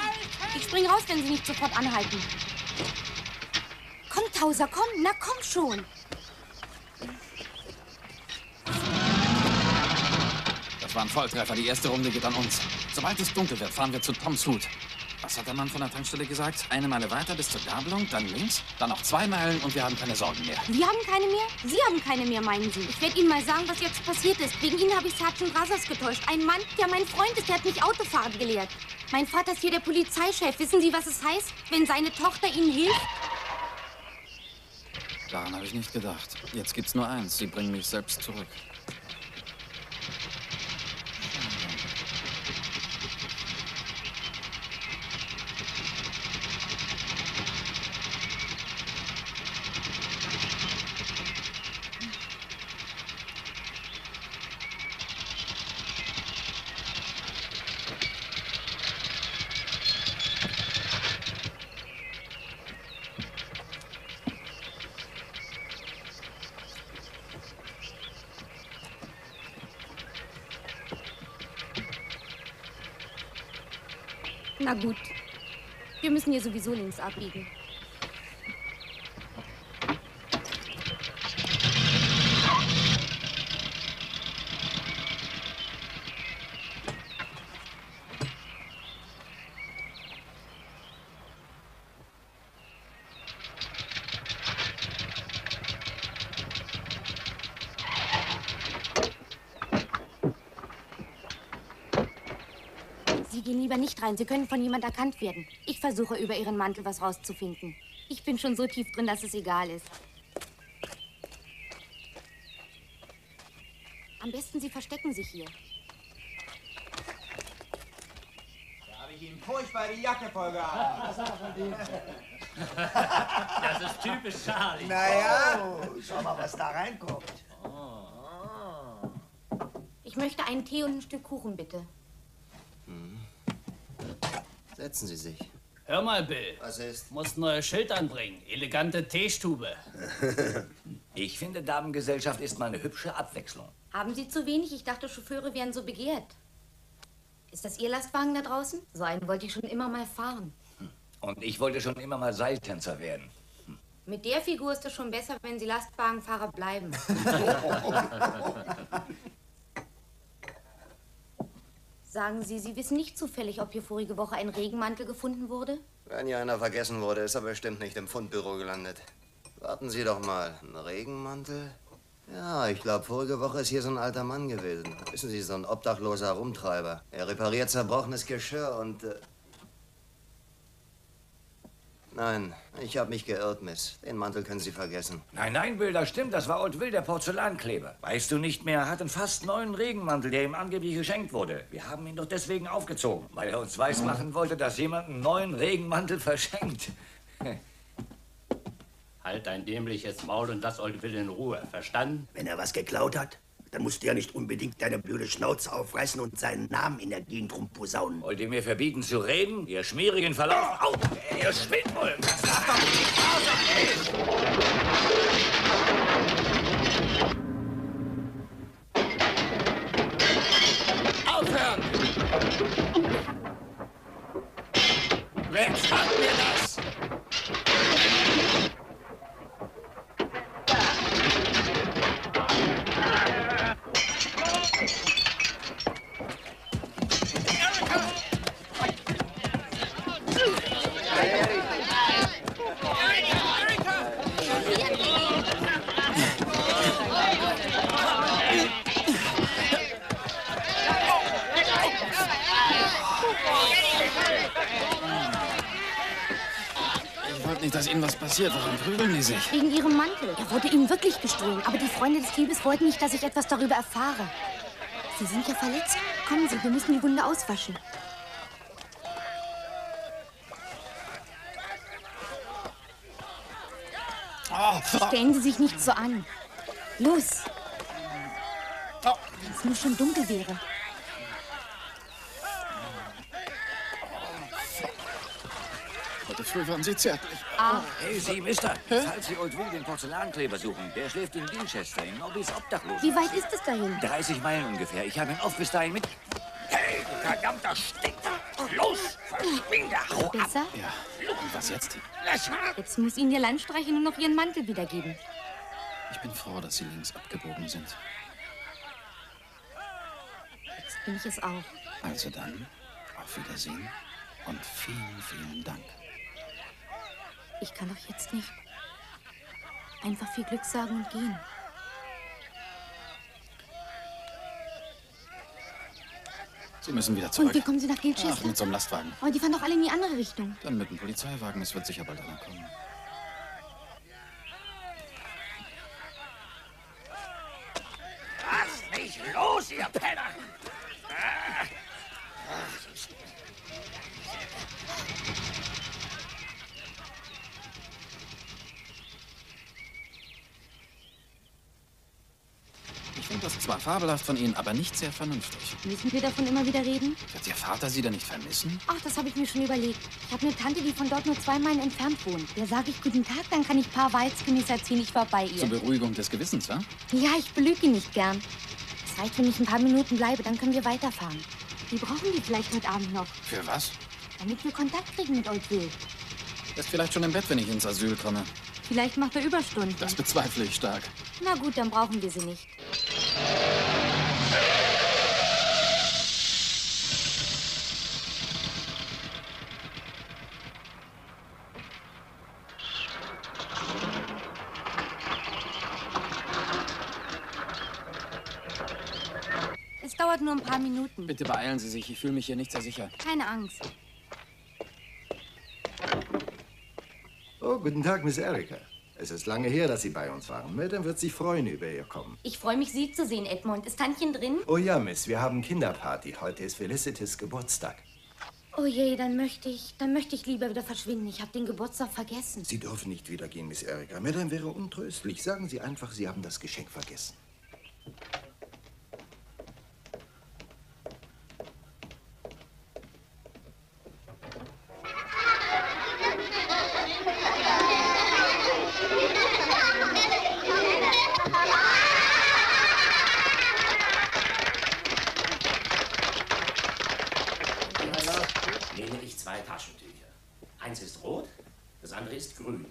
Ich spring raus, wenn Sie nicht sofort anhalten. Komm, Tauser, komm. Na, komm schon. Das war ein Volltreffer. Die erste Runde geht an uns. Sobald es dunkel wird, fahren wir zu Toms Hut. Was hat der Mann von der Tankstelle gesagt? 1 Meile weiter bis zur Gabelung, dann links, dann noch 2 Meilen und wir haben keine Sorgen mehr. Wir haben keine mehr? Sie haben keine mehr, meinen Sie? Ich werde Ihnen mal sagen, was jetzt passiert ist. Wegen Ihnen habe ich Sergeant Razas getäuscht. Ein Mann, der mein Freund ist, der hat mich Autofahren gelehrt. Mein Vater ist hier der Polizeichef. Wissen Sie, was es heißt, wenn seine Tochter Ihnen hilft? Daran habe ich nicht gedacht. Jetzt gibt's nur eins. Sie bringen mich selbst zurück. Na gut. Wir müssen hier sowieso links abbiegen. Sie gehen lieber nicht rein. Sie können von jemand erkannt werden. Ich versuche, über Ihren Mantel was rauszufinden. Ich bin schon so tief drin, dass es egal ist. Am besten, Sie verstecken sich hier. Da habe ich Ihnen furchtbar die Jacke vollgehauen. Das ist typisch Charlie. Naja, schau mal, was da reinkommt. Ich möchte einen Tee und ein Stück Kuchen, bitte. Setzen Sie sich. Hör mal, Bill. Was ist? Musst ein neues Schild anbringen. Elegante Teestube. Ich finde, Damengesellschaft ist mal eine hübsche Abwechslung. Haben Sie zu wenig? Ich dachte, Chauffeure wären so begehrt. Ist das Ihr Lastwagen da draußen? So einen wollte ich schon immer mal fahren. Und ich wollte schon immer mal Seiltänzer werden. Mit der Figur ist es schon besser, wenn Sie Lastwagenfahrer bleiben. Sagen Sie, Sie wissen nicht zufällig, ob hier vorige Woche ein Regenmantel gefunden wurde? Wenn hier einer vergessen wurde, ist er bestimmt nicht im Fundbüro gelandet. Warten Sie doch mal. Ein Regenmantel? Ja, ich glaube, vorige Woche ist hier so ein alter Mann gewesen. Wissen Sie, so ein obdachloser Rumtreiber. Er repariert zerbrochenes Geschirr und... Nein, ich habe mich geirrt, Miss. Den Mantel können Sie vergessen. Nein, nein, Bill, das stimmt. Das war Old Will, der Porzellankleber. Weißt du nicht mehr, er hat einen fast neuen Regenmantel, der ihm angeblich geschenkt wurde. Wir haben ihn doch deswegen aufgezogen, weil er uns weismachen wollte, dass jemand einen neuen Regenmantel verschenkt. Halt dein dämliches Maul und lass Old Will in Ruhe. Verstanden? Wenn er was geklaut hat, dann musst du ja nicht unbedingt deine blöde Schnauze aufreißen und seinen Namen in der Gegend rumposaunen. Wollt ihr mir verbieten zu reden, ihr schmierigen Verlauf? Au, ihr Schwindbullen! Das darf doch nicht wahr sein! Aufhören! Wer sagt mir das? Ich wollte nicht, dass Ihnen was passiert. Warum prügeln die sich? Wegen Ihrem Mantel. Er wurde Ihnen wirklich gestohlen. Aber die Freunde des Diebes wollten nicht, dass ich etwas darüber erfahre. Sie sind ja verletzt. Kommen Sie, wir müssen die Wunde auswaschen. Stellen Sie sich nicht so an. Los. Wenn es nur schon dunkel wäre. Heute früh waren Sie zärtlich. Hey, Sie, Mister. Falls Sie Old Will den Porzellankleber suchen, der schläft in Winchester, in Nobbys Obdachlosen. Wie weit ist es dahin? 30 Meilen ungefähr. Ich habe ihn oft bis dahin mit... Hey, du verdammter Stinker! Los, verschwinde, hau ab! Besser? Ja. Und was jetzt? Jetzt muss Ihnen Ihr Landstreicher nur noch Ihren Mantel wiedergeben. Ich bin froh, dass Sie links abgebogen sind. Jetzt bin ich es auch. Also dann, auf Wiedersehen und vielen, vielen Dank. Ich kann doch jetzt nicht einfach viel Glück sagen und gehen. Sie müssen wieder zurück. Und wie kommen Sie nach Gilchester? Ach, mit so einem Lastwagen. Oh, die fahren doch alle in die andere Richtung. Dann mit einem Polizeiwagen. Es wird sicher bald einer kommen. Lasst mich los, ihr Penner! Ich finde das zwar fabelhaft von Ihnen, aber nicht sehr vernünftig. Müssen wir davon immer wieder reden? Wird Ihr Vater Sie denn nicht vermissen? Ach, das habe ich mir schon überlegt. Ich habe eine Tante, die von dort nur 2 Meilen entfernt wohnt. Der sage ich guten Tag, dann kann ich ein paar Wahrheitsgemäß erzählen, ich war bei ihr. Zur Beruhigung des Gewissens, ja? Ja, ich belüge ihn nicht gern. Es reicht, wenn ich ein paar Minuten bleibe, dann können wir weiterfahren. Die brauchen die vielleicht heute Abend noch, Für was? damit wir Kontakt kriegen mit Old Will. Er ist vielleicht schon im Bett, wenn ich ins Asyl komme. Vielleicht macht er Überstunden. Das bezweifle ich stark. Na gut, dann brauchen wir sie nicht. dauert nur ein paar Minuten. Bitte beeilen Sie sich, ich fühle mich hier nicht sehr sicher. Keine Angst. Oh, guten Tag, Miss Erika. Es ist lange her, dass Sie bei uns waren. Madame wird sich freuen über Ihr Kommen. Ich freue mich, Sie zu sehen, Edmund. Ist Tantchen drin? Oh ja, Miss, wir haben Kinderparty. Heute ist Felicities Geburtstag. Oh je, dann möchte ich lieber wieder verschwinden. Ich habe den Geburtstag vergessen. Sie dürfen nicht wieder gehen, Miss Erika. Madame wäre untröstlich. Sagen Sie einfach, Sie haben das Geschenk vergessen. Zwei Taschentücher. Eins ist rot, das andere ist grün.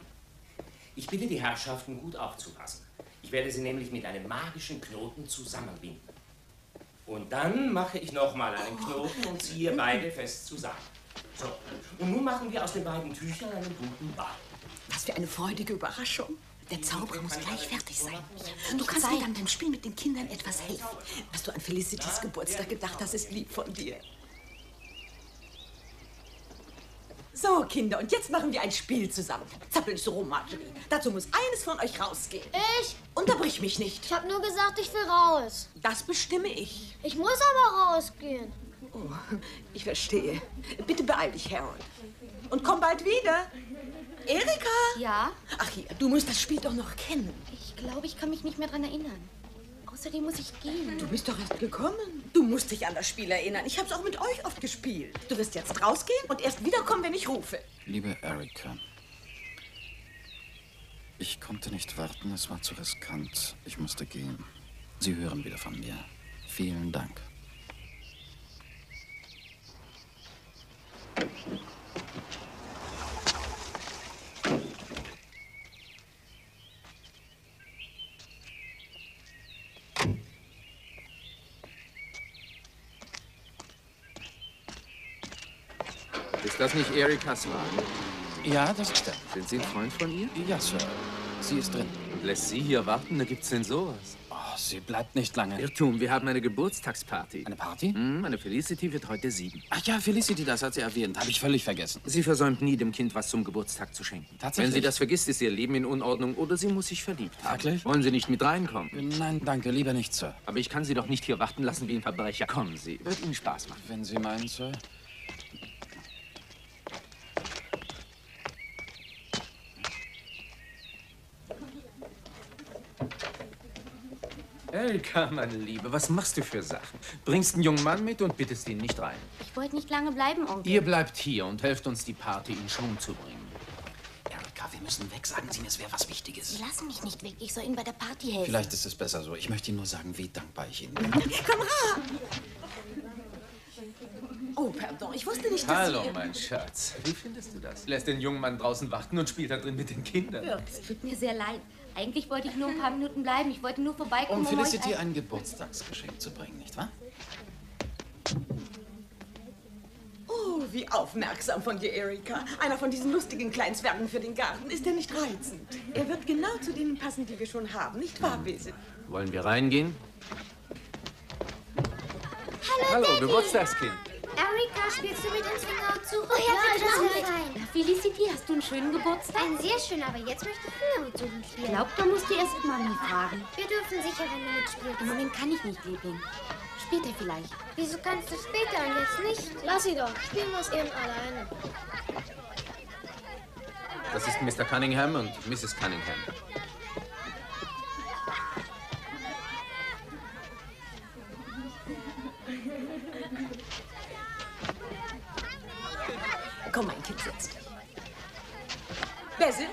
Ich bitte die Herrschaften, gut aufzupassen. Ich werde sie nämlich mit einem magischen Knoten zusammenbinden. Und dann mache ich nochmal einen Knoten und ziehe beide fest zusammen. So, und nun machen wir aus den beiden Tüchern einen guten Ball. Was für eine freudige Überraschung. Der Zauberer muss gleich fertig sein. Du kannst mir dann beim Spiel mit den Kindern etwas helfen. Was du an Felicities Geburtstag gedacht hast, ist lieb von dir. So, Kinder, und jetzt machen wir ein Spiel zusammen. Zappel nicht so rum, Marjorie. Dazu muss eines von euch rausgehen. Ich? Unterbrich mich nicht. Ich habe nur gesagt, ich will raus. Das bestimme ich. Ich muss aber rausgehen. Oh, ich verstehe. Bitte beeil dich, Harold. Und komm bald wieder. Erika? Ja? Ach hier, du musst das Spiel doch noch kennen. Ich glaube, ich kann mich nicht mehr dran erinnern. Außerdem muss ich gehen. Du bist doch erst gekommen. Du musst dich an das Spiel erinnern. Ich habe es auch mit euch oft gespielt. Du wirst jetzt rausgehen und erst wiederkommen, wenn ich rufe. Liebe Erika, ich konnte nicht warten, es war zu riskant. Ich musste gehen. Sie hören wieder von mir. Vielen Dank. Ist das nicht Erikas Wagen? Ja, das ist er. Sind Sie ein Freund von ihr? Ja, Sir. Sie ist drin. Und lässt Sie hier warten? Da gibt's denn sowas? Oh, sie bleibt nicht lange. Irrtum, wir haben eine Geburtstagsparty. Eine Party? Meine Felicity wird heute 7. Ach ja, Felicity, das hat sie erwähnt. Habe ich völlig vergessen. Sie versäumt nie, dem Kind was zum Geburtstag zu schenken. Tatsächlich? Wenn sie das vergisst, ist ihr Leben in Unordnung oder sie muss sich verliebt haben. Wirklich? Wollen Sie nicht mit reinkommen? Nein, danke, lieber nicht, Sir. Aber ich kann Sie doch nicht hier warten lassen wie ein Verbrecher. Kommen Sie, wird Ihnen Spaß machen. Wenn Sie meinen, Sir. Erika, meine Liebe, was machst du für Sachen? Bringst einen jungen Mann mit und bittest ihn nicht rein. Ich wollte nicht lange bleiben, Onkel. Ihr bleibt hier und helft uns, die Party in Schwung zu bringen. Erika, wir müssen weg. Sagen Sie mir, es wäre was Wichtiges. Sie lassen mich nicht weg. Ich soll Ihnen bei der Party helfen. Vielleicht ist es besser so. Ich möchte Ihnen nur sagen, wie dankbar ich Ihnen bin. Komm ran! Oh, pardon, ich wusste nicht, dass Hallo, Sie... mein Schatz. Wie findest du das? Lässt den jungen Mann draußen warten und spielt da drin mit den Kindern. Es tut mir sehr leid. Eigentlich wollte ich nur ein paar Minuten bleiben. Ich wollte nur vorbeikommen, Um Felicity euch ein Geburtstagsgeschenk zu bringen, nicht wahr? Oh, wie aufmerksam von dir, Erika. Einer von diesen lustigen kleinen Zwergen für den Garten. Ist er nicht reizend? Er wird genau zu denen passen, die wir schon haben. Nicht wahr, Basil? Wollen wir reingehen? Hallo, Hallo, Geburtstagskind. Erika, spielst du mit uns Fingerabzug? Oh ja, bitte, das Onkel. ist fein. Felicity, hast du einen schönen Geburtstag? Ein sehr schön, aber jetzt möchte ich Fingerabsuchen spielen. Ich glaube, da musst du erst Mami fragen. Wir dürfen sicher, wenn du mitspielst. Im Moment kann ich nicht, Liebling. Später vielleicht. Wieso kannst du später und jetzt nicht? Lass sie doch. Spielen wir es eben alleine. Das ist Mr. Cunningham und Mrs. Cunningham. Komm, mein Kind, setz dich. Basil,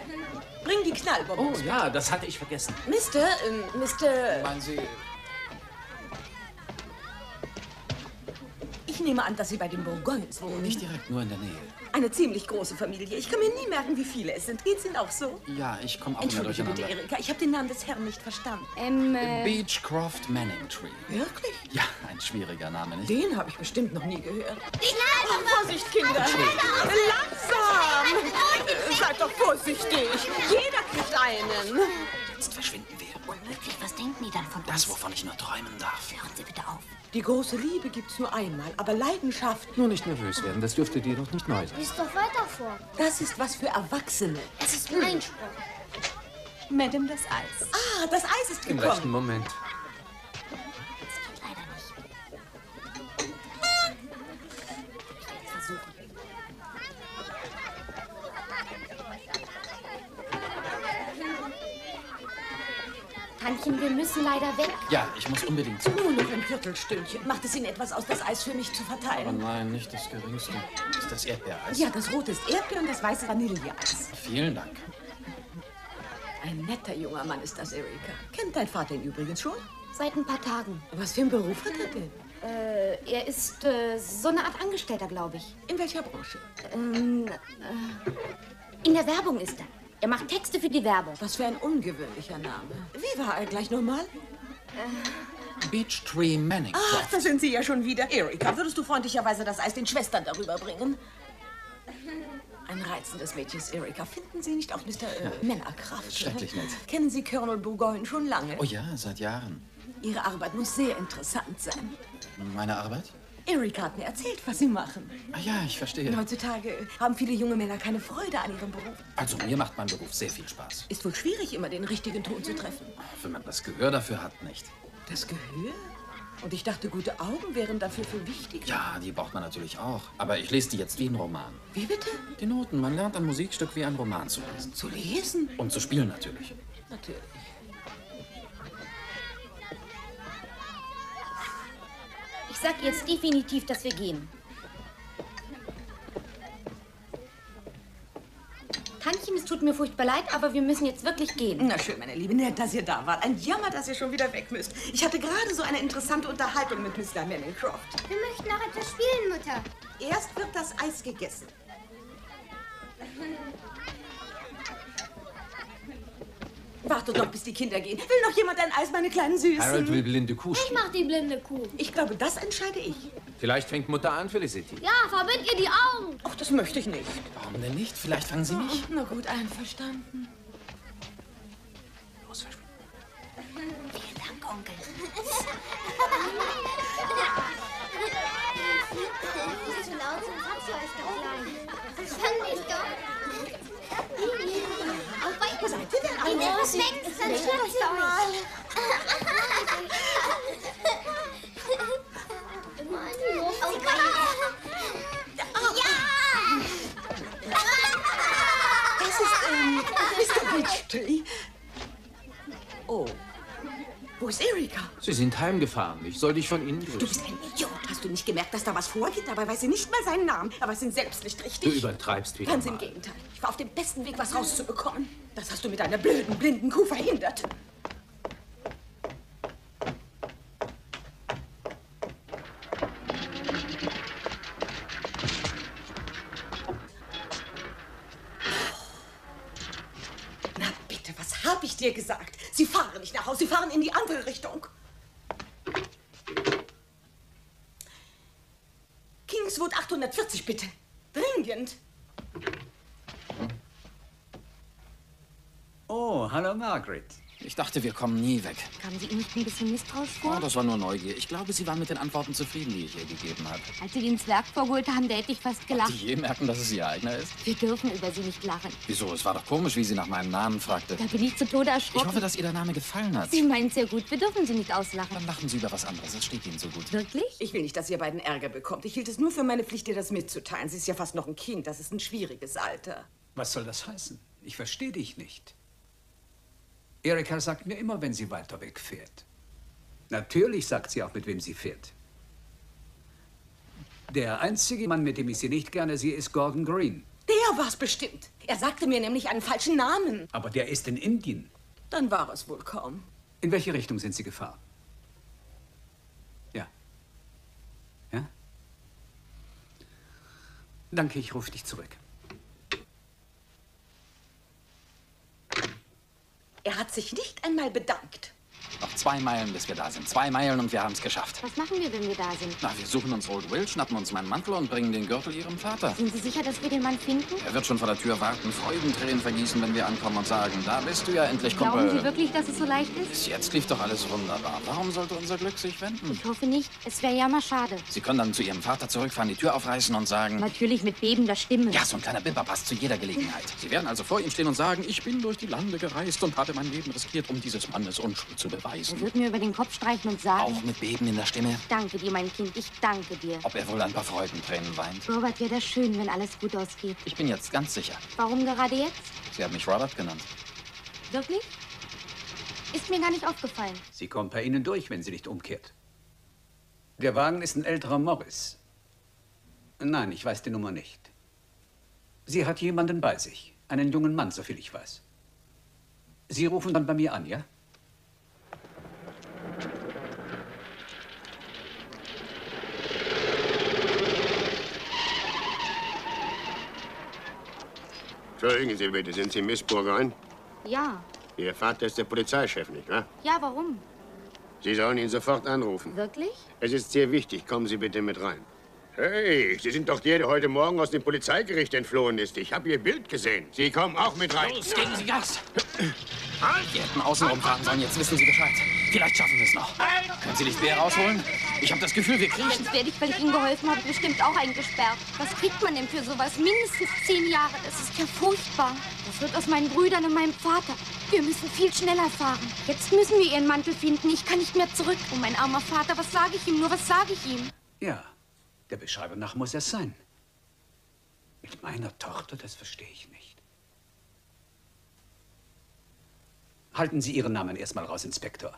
bring die Knallbonbons. Oh ja, das hatte ich vergessen. Mister... Meinen Sie... Ich nehme an, dass Sie bei den Bourgognes wohnen. Nicht direkt, nur in der Nähe. Eine ziemlich große Familie. Ich kann mir nie merken, wie viele es sind. Geht's Ihnen auch so? Ja, ich komme auch immer Entschuldige durcheinander. bitte, Erika. Ich habe den Namen des Herrn nicht verstanden. Beechcroft Manningtree. Wirklich? Ja, ein schwieriger Name, nicht? Den habe ich bestimmt noch nie gehört. Oh, Vorsicht, Kinder! Langsam! Seid doch vorsichtig! Jeder kriegt einen! Jetzt verschwinden wir. Unmöglich, was denken die dann von uns? Das, wovon ich nur träumen darf. Hören Sie bitte auf. Die große Liebe gibt's nur einmal, aber Leidenschaft... Nur nicht nervös werden, das dürfte dir doch nicht neu sein. Lies doch weiter vor. Das ist was für Erwachsene. Es ist mein Spruch. Madame, das Eis. Ah, das Eis ist Im gekommen. rechten Moment. Tantchen, wir müssen leider weg. Ja, ich muss unbedingt zu. Nur noch ein Viertelstündchen. Macht es Ihnen etwas aus, das Eis für mich zu Aber verteilen? nein, nicht das Geringste. Das ist das Erdbeereis. Ja, das rote ist Erdbeer und das weiße Vanilleeis. Vielen Dank. Ein netter junger Mann ist das, Erika. Kennt dein Vater ihn übrigens schon? Seit ein paar Tagen. Was für einen Beruf hat er denn? Er ist so eine Art Angestellter, glaube ich. In welcher Branche? In der Werbung ist er. Er macht Texte für die Werbung. Was für ein ungewöhnlicher Name. Wie war er gleich nochmal? Beechtree Manning. Ach, da sind Sie ja schon wieder. Erika, würdest du freundlicherweise das Eis den Schwestern darüber bringen? Ein reizendes Mädchen ist Erika. Finden Sie nicht auch Mr. Männerkraft? Schrecklich nett. Kennen Sie Colonel Burgoyne schon lange? Oh ja, seit Jahren. Ihre Arbeit muss sehr interessant sein. Meine Arbeit? Erika hat mir erzählt, was Sie machen. Ah ja, ich verstehe. Heutzutage haben viele junge Männer keine Freude an ihrem Beruf. Also mir macht mein Beruf sehr viel Spaß. Ist wohl schwierig, immer den richtigen Ton zu treffen. Wenn man das Gehör dafür hat, nicht. Das Gehör? Und ich dachte, gute Augen wären dafür viel wichtiger. Ja, die braucht man natürlich auch. Aber ich lese die jetzt wie ein Roman. Wie bitte? Die Noten. Man lernt ein Musikstück wie ein Roman zu lesen. Zu lesen? Und zu spielen natürlich. Natürlich. Ich sag jetzt definitiv, dass wir gehen. Tantchen, es tut mir furchtbar leid, aber wir müssen jetzt wirklich gehen. Na schön, meine Liebe, nett, dass ihr da wart. Ein Jammer, dass ihr schon wieder weg müsst. Ich hatte gerade so eine interessante Unterhaltung mit Mr. Manning-Croft. Wir möchten noch etwas spielen, Mutter. Erst wird das Eis gegessen. Wartet noch, bis die Kinder gehen. Will noch jemand ein Eis, meine kleinen Süßen? Harold will blinde Kuh Ich spielen. mach die blinde Kuh. Ich glaube, das entscheide ich. Vielleicht fängt Mutter an, Felicity. Ja, verbind ihr die Augen. Ach, das möchte ich nicht. Warum denn nicht? Vielleicht fangen Sie mich. Na gut, einverstanden. Los, verschwinden. Vielen Dank, Onkel. Nicht zu laut, sonst hat sie euch doch gleich. Fang dich doch. Auf welche Seite denn? Geh etwas weg, dann stört sie mal. Oh Gott. Das ist, Mr. Beechtree. Oh. Wo ist Erika? Sie sind heimgefahren. Ich soll dich von Ihnen Du grüßen. bist ein Idiot. Hast du nicht gemerkt, dass da was vorgeht? Dabei weiß sie nicht mal seinen Namen. Aber es sind selbst nicht Du richtig. übertreibst wieder Ganz im mal. Gegenteil. Ich war auf dem besten Weg, was rauszubekommen. Das hast du mit deiner blöden, blinden Kuh verhindert. Na bitte, was habe ich dir gesagt? Sie fahren nicht nach Hause, sie fahren in die andere Richtung. Kingswood 840, bitte. Dringend. Oh, hallo Margaret. Ich dachte, wir kommen nie weg. Kamen Sie Ihnen nicht ein bisschen misstrauisch vor? Oh, das war nur Neugier. Ich glaube, Sie waren mit den Antworten zufrieden, die ich ihr gegeben habe. Als Sie den Zwerg vorgeholt haben, da hätte ich fast Die gelacht. je merken, dass es ihr eigener ist? Wir dürfen über Sie nicht lachen. Wieso? Es war doch komisch, wie sie nach meinem Namen fragte. Da bin ich zu Tode Ich erschrocken. hoffe, dass ihr der Name gefallen hat. Sie meinen sehr gut. Wir dürfen Sie nicht auslachen. Dann lachen Sie über was anderes. Das steht Ihnen so gut. Wirklich? Ich will nicht, dass ihr beiden Ärger bekommt. Ich hielt es nur für meine Pflicht, dir das mitzuteilen. Sie ist ja fast noch ein Kind. Das ist ein schwieriges Alter. Was soll das heißen? Ich verstehe dich nicht. Erika sagt mir immer, wenn sie weiter wegfährt. Natürlich sagt sie auch, mit wem sie fährt. Der einzige Mann, mit dem ich sie nicht gerne sehe, ist Gordon Green. Der war's bestimmt. Er sagte mir nämlich einen falschen Namen. Aber der ist in Indien. Dann war es wohl kaum. In welche Richtung sind Sie gefahren? Ja. Ja? Danke, ich rufe dich zurück. Er hat sich nicht einmal bedankt. Noch 2 Meilen, bis wir da sind. 2 Meilen und wir haben es geschafft. Was machen wir, wenn wir da sind? Na, wir suchen uns Old Will, schnappen uns meinen Mantel und bringen den Gürtel ihrem Vater. Sind Sie sicher, dass wir den Mann finden? Er wird schon vor der Tür warten, Freudentränen vergießen, wenn wir ankommen und sagen, da bist du ja endlich, Kumpel. Glauben Sie wirklich, dass es so leicht ist? Bis jetzt lief doch alles wunderbar. Warum sollte unser Glück sich wenden? Ich hoffe nicht. Es wäre ja mal schade. Sie können dann zu Ihrem Vater zurückfahren, die Tür aufreißen und sagen... Natürlich mit bebender Stimme. Ja, so ein kleiner Bimper passt zu jeder Gelegenheit. Sie werden also vor ihm stehen und sagen, ich bin durch die Lande gereist und habe mein Leben riskiert, um dieses Mannes Unschuld zu beweisen. Er wird mir über den Kopf streichen und sagen... Auch mit Beben in der Stimme? Ich danke dir, mein Kind, ich danke dir. Ob er wohl ein paar Freudentränen weint? Robert, wäre das schön, wenn alles gut ausgeht. Ich bin jetzt ganz sicher. Warum gerade jetzt? Sie haben mich Robert genannt. Wirklich? Ist mir gar nicht aufgefallen. Sie kommt bei Ihnen durch, wenn sie nicht umkehrt. Der Wagen ist ein älterer Morris. Nein, ich weiß die Nummer nicht. Sie hat jemanden bei sich. Einen jungen Mann, soviel ich weiß. Sie rufen dann bei mir an, ja? Entschuldigen Sie bitte, sind Sie Miss Bourgoin? Ja. Ihr Vater ist der Polizeichef, nicht wahr? Ja, warum? Sie sollen ihn sofort anrufen. Wirklich? Es ist sehr wichtig. Kommen Sie bitte mit rein. Hey, Sie sind doch der, der heute Morgen aus dem Polizeigericht entflohen ist. Ich habe Ihr Bild gesehen. Sie kommen auch mit rein. Los, geben Sie Gas! Wir hätten außen rumfahren sollen, jetzt wissen Sie Bescheid. Vielleicht schaffen wir es noch. Können Sie nicht Bär rausholen? Ich habe das Gefühl, wir kriechen. Jetzt werde ich, weil ich Ihnen geholfen habe, bestimmt auch eingesperrt. Was kriegt man denn für sowas? Mindestens 10 Jahre. Das ist ja furchtbar. Das wird aus meinen Brüdern und meinem Vater. Wir müssen viel schneller fahren. Jetzt müssen wir Ihren Mantel finden. Ich kann nicht mehr zurück. Oh, mein armer Vater, was sage ich ihm? Nur was sage ich ihm? Ja, der Beschreibung nach muss es sein. Mit meiner Tochter, das verstehe ich nicht. Halten Sie Ihren Namen erstmal raus, Inspektor.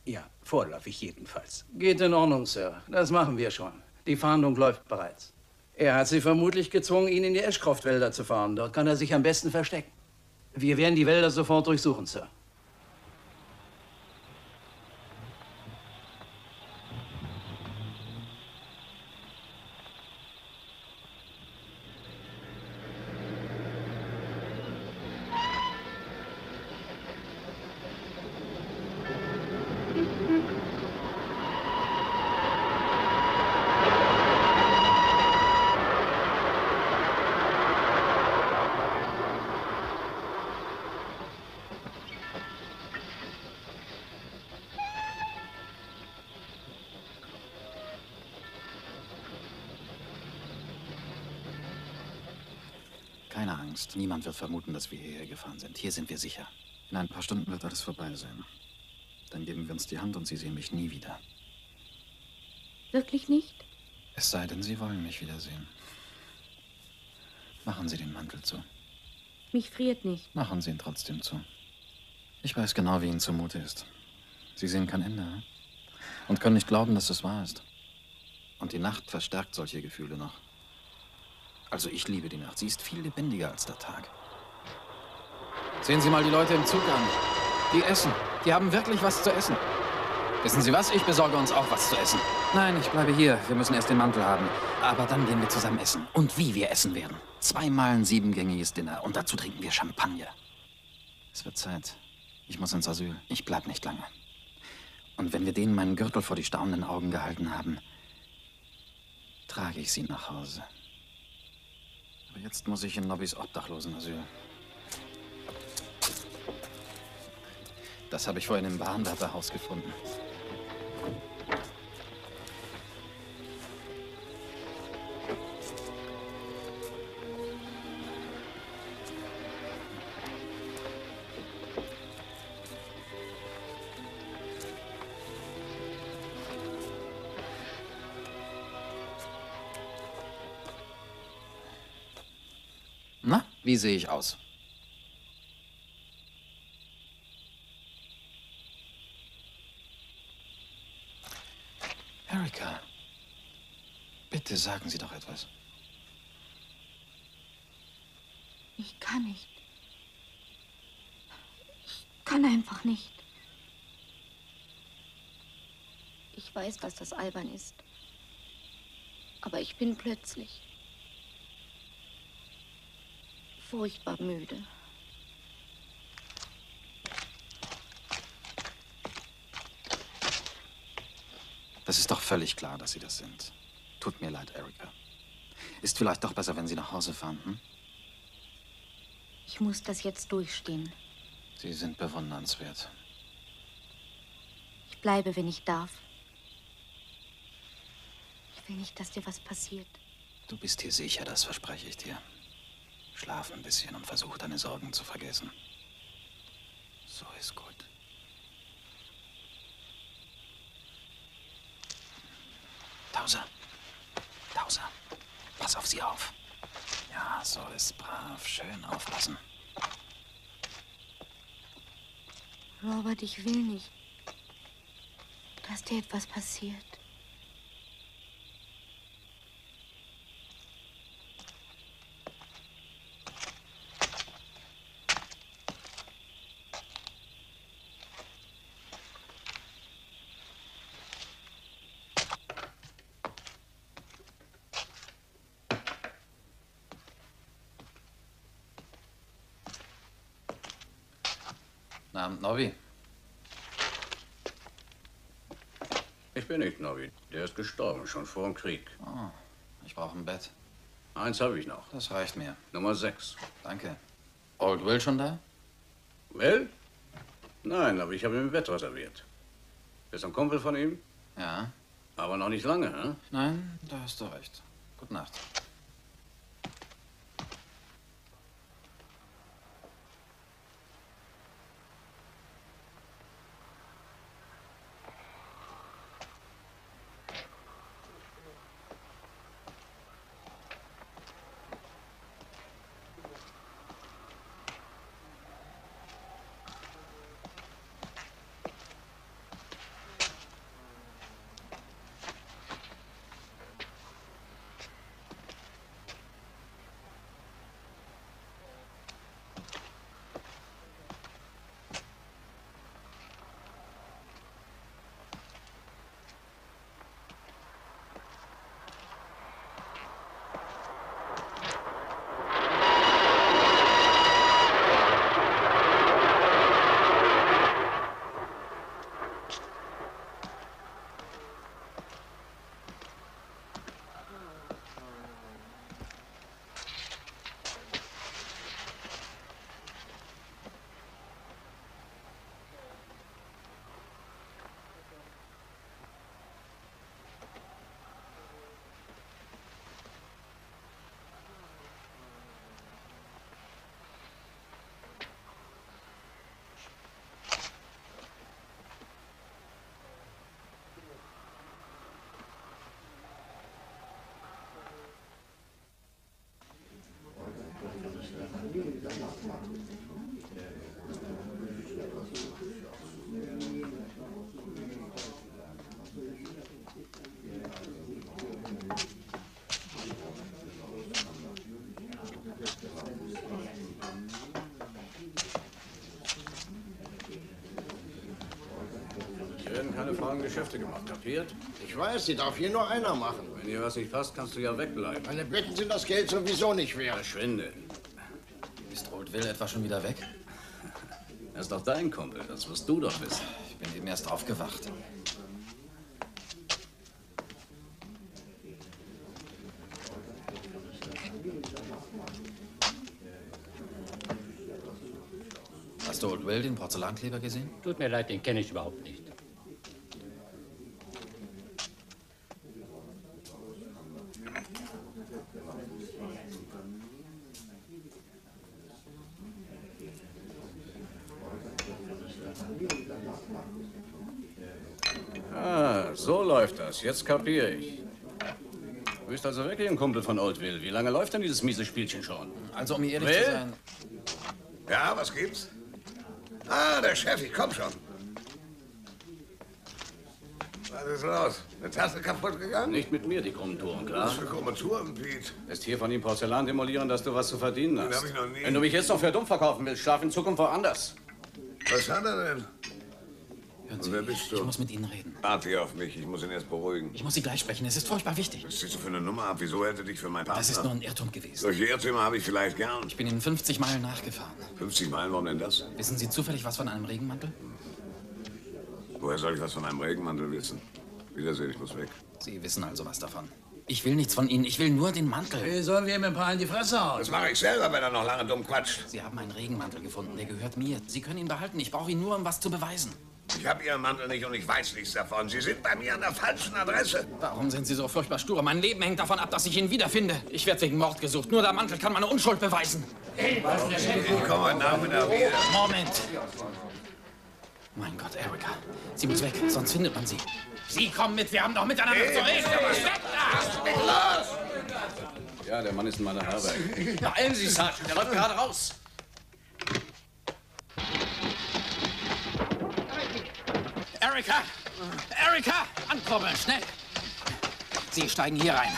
Ja, vorläufig jedenfalls. Geht in Ordnung, Sir. Das machen wir schon. Die Fahndung läuft bereits. Er hat Sie vermutlich gezwungen, ihn in die Ashcroft-Wälder zu fahren. Dort kann er sich am besten verstecken. Wir werden die Wälder sofort durchsuchen, Sir. Keine Angst. Niemand wird vermuten, dass wir hierher gefahren sind. Hier sind wir sicher. In ein paar Stunden wird alles vorbei sein. Dann geben wir uns die Hand und Sie sehen mich nie wieder. Wirklich nicht? Es sei denn, Sie wollen mich wiedersehen. Machen Sie den Mantel zu. Mich friert nicht. Machen Sie ihn trotzdem zu. Ich weiß genau, wie Ihnen zumute ist. Sie sehen kein Ende, hm? Und können nicht glauben, dass es wahr ist. Und die Nacht verstärkt solche Gefühle noch. Also ich liebe die Nacht. Sie ist viel lebendiger als der Tag. Sehen Sie mal die Leute im Zug an. Die essen. Die haben wirklich was zu essen. Wissen Sie was? Ich besorge uns auch was zu essen. Nein, ich bleibe hier. Wir müssen erst den Mantel haben. Aber dann gehen wir zusammen essen. Und wie wir essen werden. 2-mal ein 7-gängiges Dinner. Und dazu trinken wir Champagner. Es wird Zeit. Ich muss ins Asyl. Ich bleib nicht lange. Und wenn wir denen meinen Gürtel vor die staunenden Augen gehalten haben, trage ich sie nach Hause. Aber jetzt muss ich in Nobbys Obdachlosenasyl. Das habe ich vorhin im Bahnwärterhaus gefunden. Na, wie sehe ich aus? Erica, bitte sagen Sie doch etwas. Ich kann nicht. Ich kann einfach nicht. Ich weiß, dass das albern ist. Aber ich bin plötzlich furchtbar müde. Das ist doch völlig klar, dass Sie das sind. Tut mir leid, Erika. Ist vielleicht doch besser, wenn Sie nach Hause fahren, hm? Ich muss das jetzt durchstehen. Sie sind bewundernswert. Ich bleibe, wenn ich darf. Ich will nicht, dass dir was passiert. Du bist hier sicher, das verspreche ich dir. Schlaf ein bisschen und versuch, deine Sorgen zu vergessen. So ist gut. Tauser. Tauser. Pass auf sie auf. Ja, so ist brav. Schön aufpassen. Robert, ich will nicht, dass dir etwas passiert. Guten Abend, Nobby. Ich bin nicht Nobby. Der ist gestorben, schon vor dem Krieg. Oh, ich brauche ein Bett. Eins habe ich noch. Das reicht mir. Nummer 6. Danke. Old Will schon da? Will? Nein, aber ich habe ihm ein Bett reserviert. Bist du ein Kumpel von ihm? Ja. Aber noch nicht lange, ne? Nein, da hast du recht. Gute Nacht. Hier werden keine faulen Geschäfte gemacht, kapiert? Ich weiß, die darf hier nur einer machen. Wenn dir was nicht passt, kannst du ja wegbleiben. Meine Betten sind das Geld sowieso nicht wert. Verschwinde. Ist Old Will etwa schon wieder weg? Er ist doch dein Kumpel, das wirst du doch wissen. Ich bin eben erst aufgewacht. Hast du Old Will, den Porzellankleber, gesehen? Tut mir leid, den kenne ich überhaupt nicht. Ah, so läuft das. Jetzt kapiere ich. Du bist also wirklich ein Kumpel von Old Will. Wie lange läuft denn dieses miese Spielchen schon? Also, um ehrlich Will? zu sein... Ja, was gibt's? Ah, der Chef, ich komm schon. Was ist los? Eine Tasse kaputt gegangen? Nicht mit mir, die krummen Touren, klar? Was für krummen Touren, Pete? Lässt hier von ihm Porzellan demolieren, dass du was zu verdienen Den hast. hab ich noch nie. Wenn du mich jetzt noch für dumm verkaufen willst, schlaf in Zukunft woanders. Was hat er denn? Hören Und wer bist du? Ich muss mit Ihnen reden. Warte auf mich, ich muss ihn erst beruhigen. Ich muss Sie gleich sprechen, es ist furchtbar wichtig. Was ziehst du für eine Nummer ab? Wieso hält er dich für meinen Partner? Das ist nur ein Irrtum gewesen. Solche Irrtümer habe ich vielleicht gern. Ich bin Ihnen 50 Meilen nachgefahren. 50 Meilen, warum denn das? Wissen Sie zufällig was von einem Regenmantel? Woher soll ich was von einem Regenmantel wissen? Wiedersehen, ich muss weg. Sie wissen also was davon. Ich will nichts von Ihnen, ich will nur den Mantel. Wie sollen wir ihm ein paar in die Fresse hauen? Das mache ich selber, wenn er noch lange dumm quatscht. Sie haben einen Regenmantel gefunden, der gehört mir. Sie können ihn behalten, ich brauche ihn nur, um was zu beweisen. Ich habe Ihren Mantel nicht und ich weiß nichts davon. Sie sind bei mir an der falschen Adresse. Warum sind Sie so furchtbar stur? Mein Leben hängt davon ab, dass ich ihn wiederfinde. Ich werde wegen Mord gesucht. Nur der Mantel kann meine Unschuld beweisen. Hey, was ist der Chef? Ich komme heute Nachmittag wieder. Moment. Mein Gott, Erika. Sie muss weg, sonst findet man sie. Sie kommen mit, wir haben doch miteinander zu reden. Weg da! Ja, der Mann ist in meiner Herberge. Beeilen Sie, Sergeant, der läuft gerade raus. Erika! Erika! Ankurbeln, schnell! Sie steigen hier rein.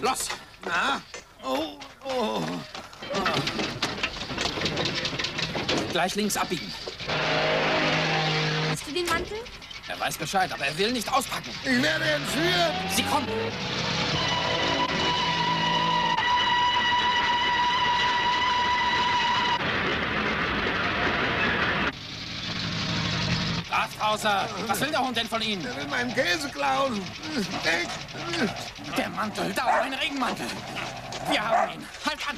Los! Na? Oh, oh. Gleich links abbiegen. Hast du den Mantel? Er weiß Bescheid, aber er will nicht auspacken. Ich werde entführt! Sie kommen! Rathauser, was will der Hund denn von Ihnen? Er will meinen Käse klauen. Weg! Der Mantel, da, mein Regenmantel. Wir haben ihn. Halt an!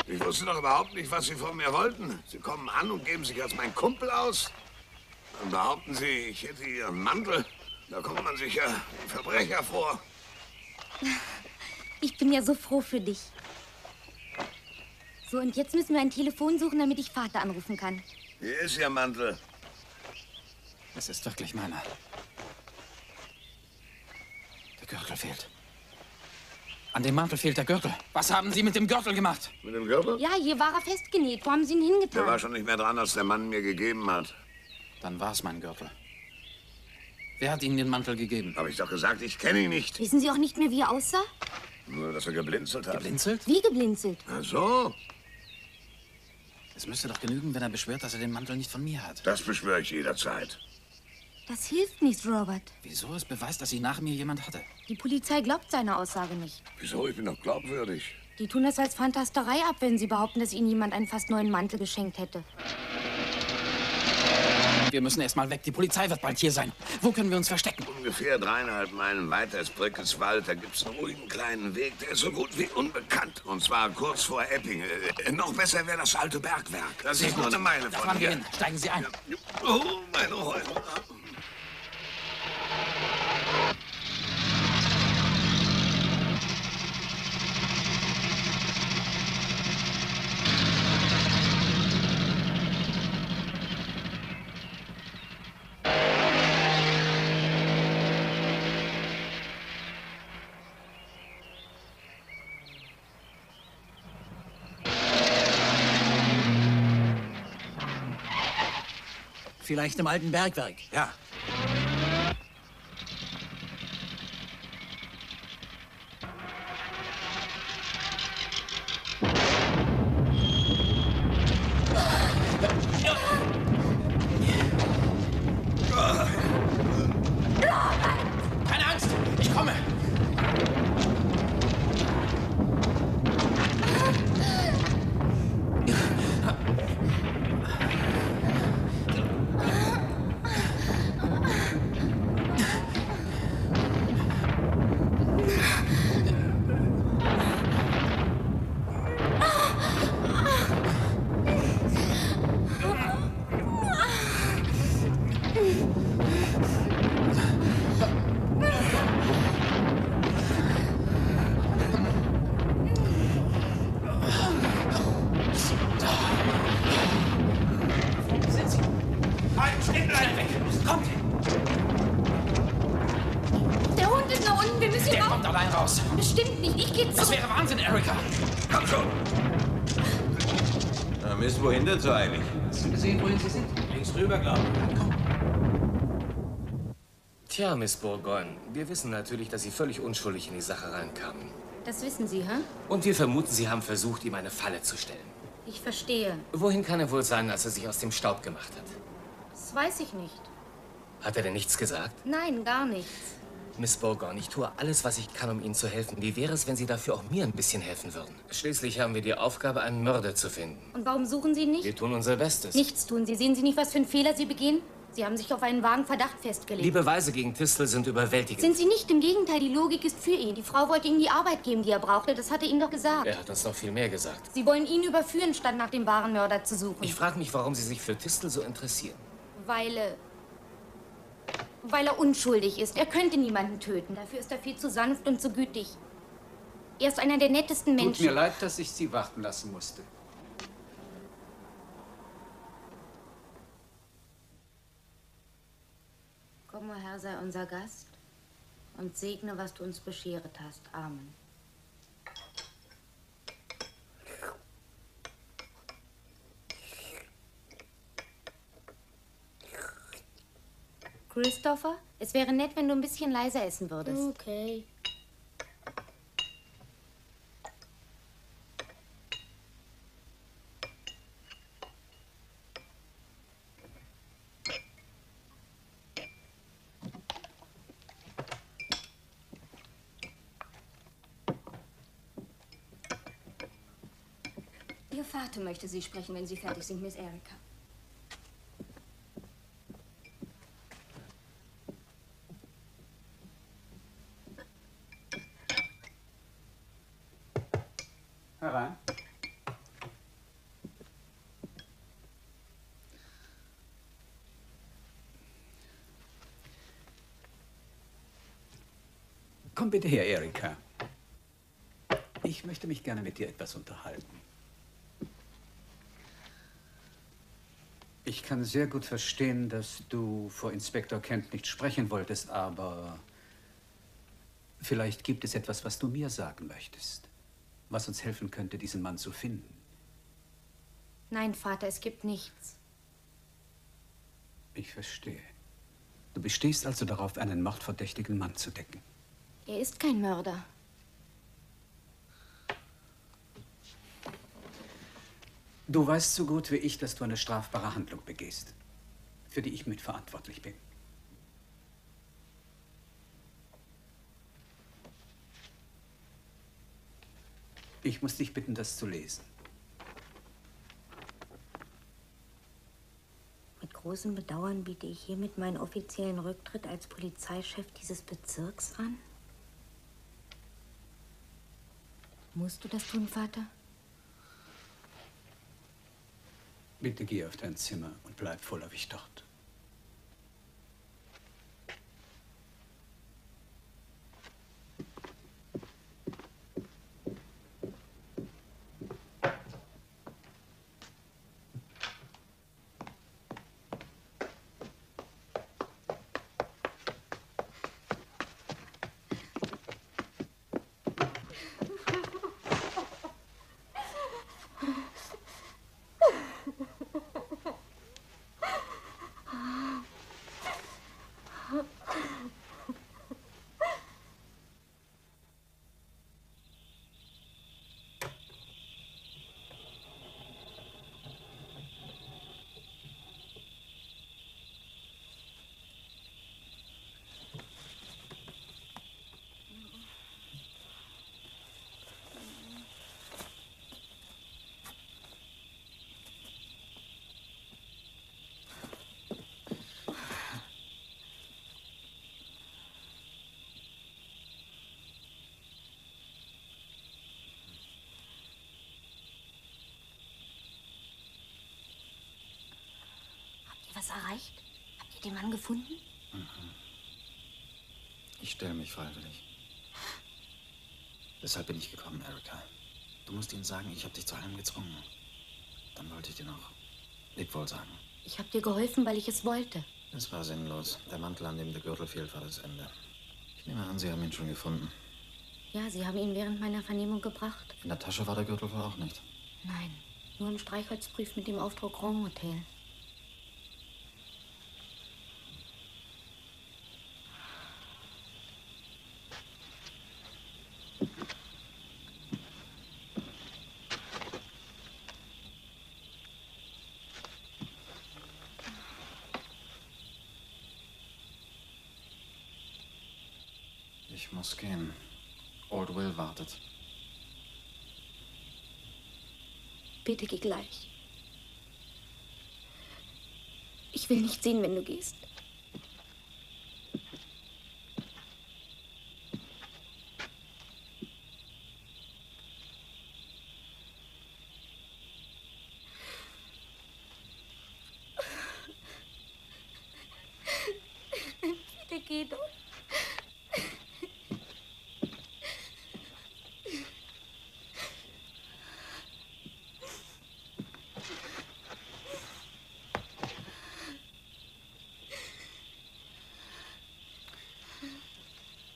Ich wusste doch überhaupt nicht, was Sie von mir wollten. Sie kommen an und geben sich als mein Kumpel aus. Dann behaupten Sie, ich hätte Ihren Mantel. Da kommt man sich ja wie Verbrecher vor. Ich bin ja so froh für dich. So, und jetzt müssen wir ein Telefon suchen, damit ich Vater anrufen kann. Hier ist Ihr Mantel. Es ist wirklich meiner. Der Gürtel fehlt. An dem Mantel fehlt der Gürtel. Was haben Sie mit dem Gürtel gemacht? Mit dem Gürtel? Ja, hier war er festgenäht. Wo haben Sie ihn hingetan? Der war schon nicht mehr dran, als der Mann mir gegeben hat. Dann war es mein Gürtel. Wer hat Ihnen den Mantel gegeben? Habe ich doch gesagt, ich kenne ihn nicht. Wissen Sie auch nicht mehr, wie er aussah? Nur, dass er geblinzelt hat. Geblinzelt? Wie geblinzelt? Ach so. Es müsste doch genügen, wenn er beschwört, dass er den Mantel nicht von mir hat. Das beschwöre ich jederzeit. Das hilft nicht, Robert. Wieso? Es beweist, dass Sie nach mir jemand hatte. Die Polizei glaubt seine Aussage nicht. Wieso? Ich bin doch glaubwürdig. Die tun das als Fantasterei ab, wenn sie behaupten, dass ihnen jemand einen fast neuen Mantel geschenkt hätte. Wir müssen erst mal weg. Die Polizei wird bald hier sein. Wo können wir uns verstecken? Ungefähr 3,5 Meilen weiter ist Brickelswald. Da gibt's einen ruhigen kleinen Weg. Der ist so gut wie unbekannt. Und zwar kurz vor Epping. Noch besser wäre das alte Bergwerk. Das ist nur eine Meile Da von fahren wir hier. hin. Steigen Sie ein. Oh, meine Räume. Vielleicht im alten Bergwerk. Ja. Keine Angst, ich komme. Der Hund ist nach unten, wir müssen Der raus. kommt allein raus. Bestimmt nicht, ich gehe Das zurück. wäre Wahnsinn, Erika. Komm schon. Na, Mist, wohin denn so eilig? Hast du gesehen, wohin sie sind? Links rüber, glaube ich. Tja, Miss Bourgogne, wir wissen natürlich, dass Sie völlig unschuldig in die Sache reinkamen. Das wissen Sie, hä? Und wir vermuten, Sie haben versucht, ihm eine Falle zu stellen. Ich verstehe. Wohin kann er wohl sein, als er sich aus dem Staub gemacht hat? Das weiß ich nicht. Hat er denn nichts gesagt? Nein, gar nichts. Miss Bogorn, ich tue alles, was ich kann, um Ihnen zu helfen. Wie wäre es, wenn Sie dafür auch mir ein bisschen helfen würden? Schließlich haben wir die Aufgabe, einen Mörder zu finden. Und warum suchen Sie ihn nicht? Wir tun unser Bestes. Nichts tun Sie. Sehen Sie nicht, was für einen Fehler Sie begehen? Sie haben sich auf einen vagen Verdacht festgelegt. Die Beweise gegen Tistel sind überwältigend. Sind Sie nicht? Im Gegenteil, die Logik ist für ihn. Die Frau wollte ihm die Arbeit geben, die er brauchte. Das hat er Ihnen doch gesagt. Er hat uns noch viel mehr gesagt. Sie wollen ihn überführen, statt nach dem wahren Mörder zu suchen. Ich frage mich, warum Sie sich für Tistel so interessieren. Weil er unschuldig ist. Er könnte niemanden töten. Dafür ist er viel zu sanft und zu gütig. Er ist einer der nettesten Menschen. Tut mir leid, dass ich Sie warten lassen musste. Komm, Herr, sei unser Gast und segne, was du uns bescheret hast. Amen. Christopher, es wäre nett, wenn du ein bisschen leiser essen würdest. Okay. Ihr Vater möchte Sie sprechen, wenn Sie fertig sind, Miss Erika. Herein. Komm bitte her, Erika. Ich möchte mich gerne mit dir etwas unterhalten. Ich kann sehr gut verstehen, dass du vor Inspektor Kent nicht sprechen wolltest, aber vielleicht gibt es etwas, was du mir sagen möchtest, was uns helfen könnte, diesen Mann zu finden. Nein, Vater, es gibt nichts. Ich verstehe. Du bestehst also darauf, einen mordverdächtigen Mann zu decken. Er ist kein Mörder. Du weißt so gut wie ich, dass du eine strafbare Handlung begehst, für die ich mitverantwortlich bin. Ich muss dich bitten, das zu lesen. Mit großem Bedauern biete ich hiermit meinen offiziellen Rücktritt als Polizeichef dieses Bezirks an. Musst du das tun, Vater? Bitte geh auf dein Zimmer und bleib vorläufig dort. Was erreicht? Habt ihr den Mann gefunden? Ich stelle mich freiwillig. Deshalb bin ich gekommen, Erika. Du musst ihnen sagen, ich habe dich zu allem gezwungen. Dann wollte ich dir noch Lebwohl sagen. Ich habe dir geholfen, weil ich es wollte. Es war sinnlos. Der Mantel, an dem der Gürtel fehlt, war das Ende. Ich nehme an, Sie haben ihn schon gefunden. Ja, Sie haben ihn während meiner Vernehmung gebracht. In der Tasche war der Gürtel wohl auch nicht. Nein, nur ein Streichholzbrief mit dem Aufdruck Grand Hotel. Ich muss gehen. Old Will wartet. Bitte geh gleich. Ich will nicht sehen, wenn du gehst. Bitte geh doch.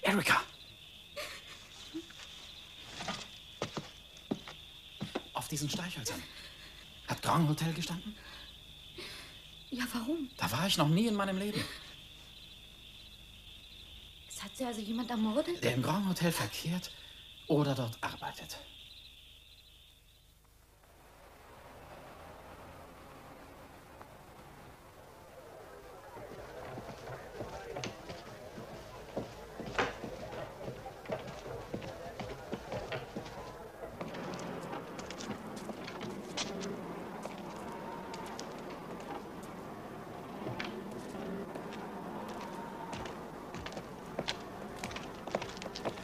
Erica! Auf diesen Streichhölzern. Hat Grand Hotel gestanden? Ja, warum? Da war ich noch nie in meinem Leben. Es hat sie also jemand ermordet? Der im Grand Hotel verkehrt oder dort arbeitet.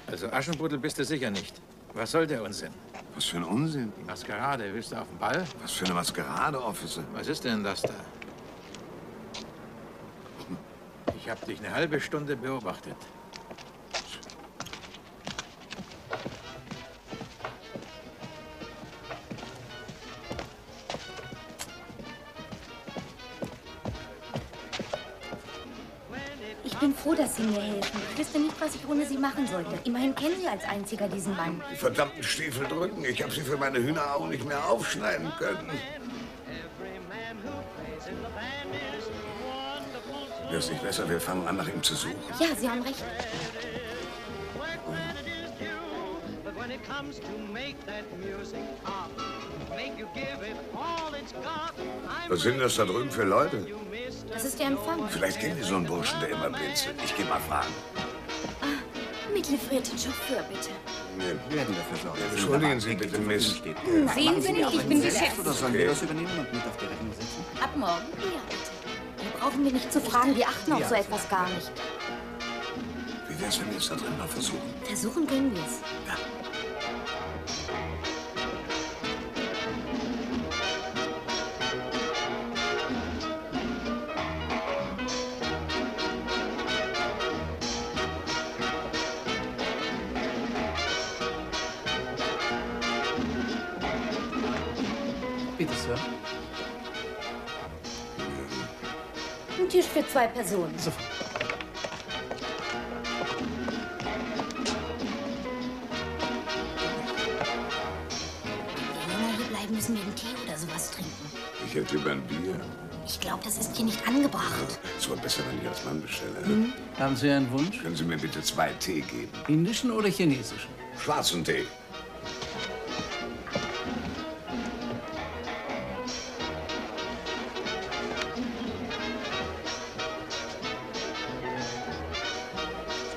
Also Aschenputtel bist du sicher nicht. Was soll der Unsinn? Was für ein Unsinn? Die Maskerade. Willst du auf den Ball? Was für eine Maskerade, Officer? Was ist denn das da? Ich habe dich eine halbe Stunde beobachtet. Ich bin froh, dass Sie mir helfen. Ich wüsste nicht, was ich ohne Sie machen sollte. Immerhin kennen Sie als einziger diesen Mann. Die verdammten Stiefel drücken. Ich habe sie für meine Hühner auch nicht mehr aufschneiden können. Wäre es nicht besser, wir fangen an, nach ihm zu suchen? Ja, Sie haben recht. Was sind das da drüben für Leute? Das ist der Empfang. Vielleicht kennen Sie so einen Burschen, der immer blinzelt. Ich gehe mal fragen. Mittelfrierten Chauffeur, bitte. Wir werden dafür sorgen. Entschuldigen Sie bitte, Miss. Sehen Sie nicht, ich bin die Chefin. Oder sollen wir das übernehmen und mit auf die Rechnung setzen? Ab morgen? Ja, bitte. Die brauchen wir nicht zu fragen, wir achten auf so etwas gar nicht. Wie wär's, wenn wir es da drin mal versuchen? Versuchen können wir es. Ja. Bitte, Sir. Ein Tisch für 2 Personen. Sofort. Wenn wir länger hier bleiben, müssen wir einen Tee oder sowas trinken. Ich hätte lieber ein Bier. Ich glaube, das ist hier nicht angebracht. Es war besser, wenn ich als Mann bestelle. Haben Sie einen Wunsch? Können Sie mir bitte 2 Tee geben? Indischen oder chinesischen? Schwarzen Tee.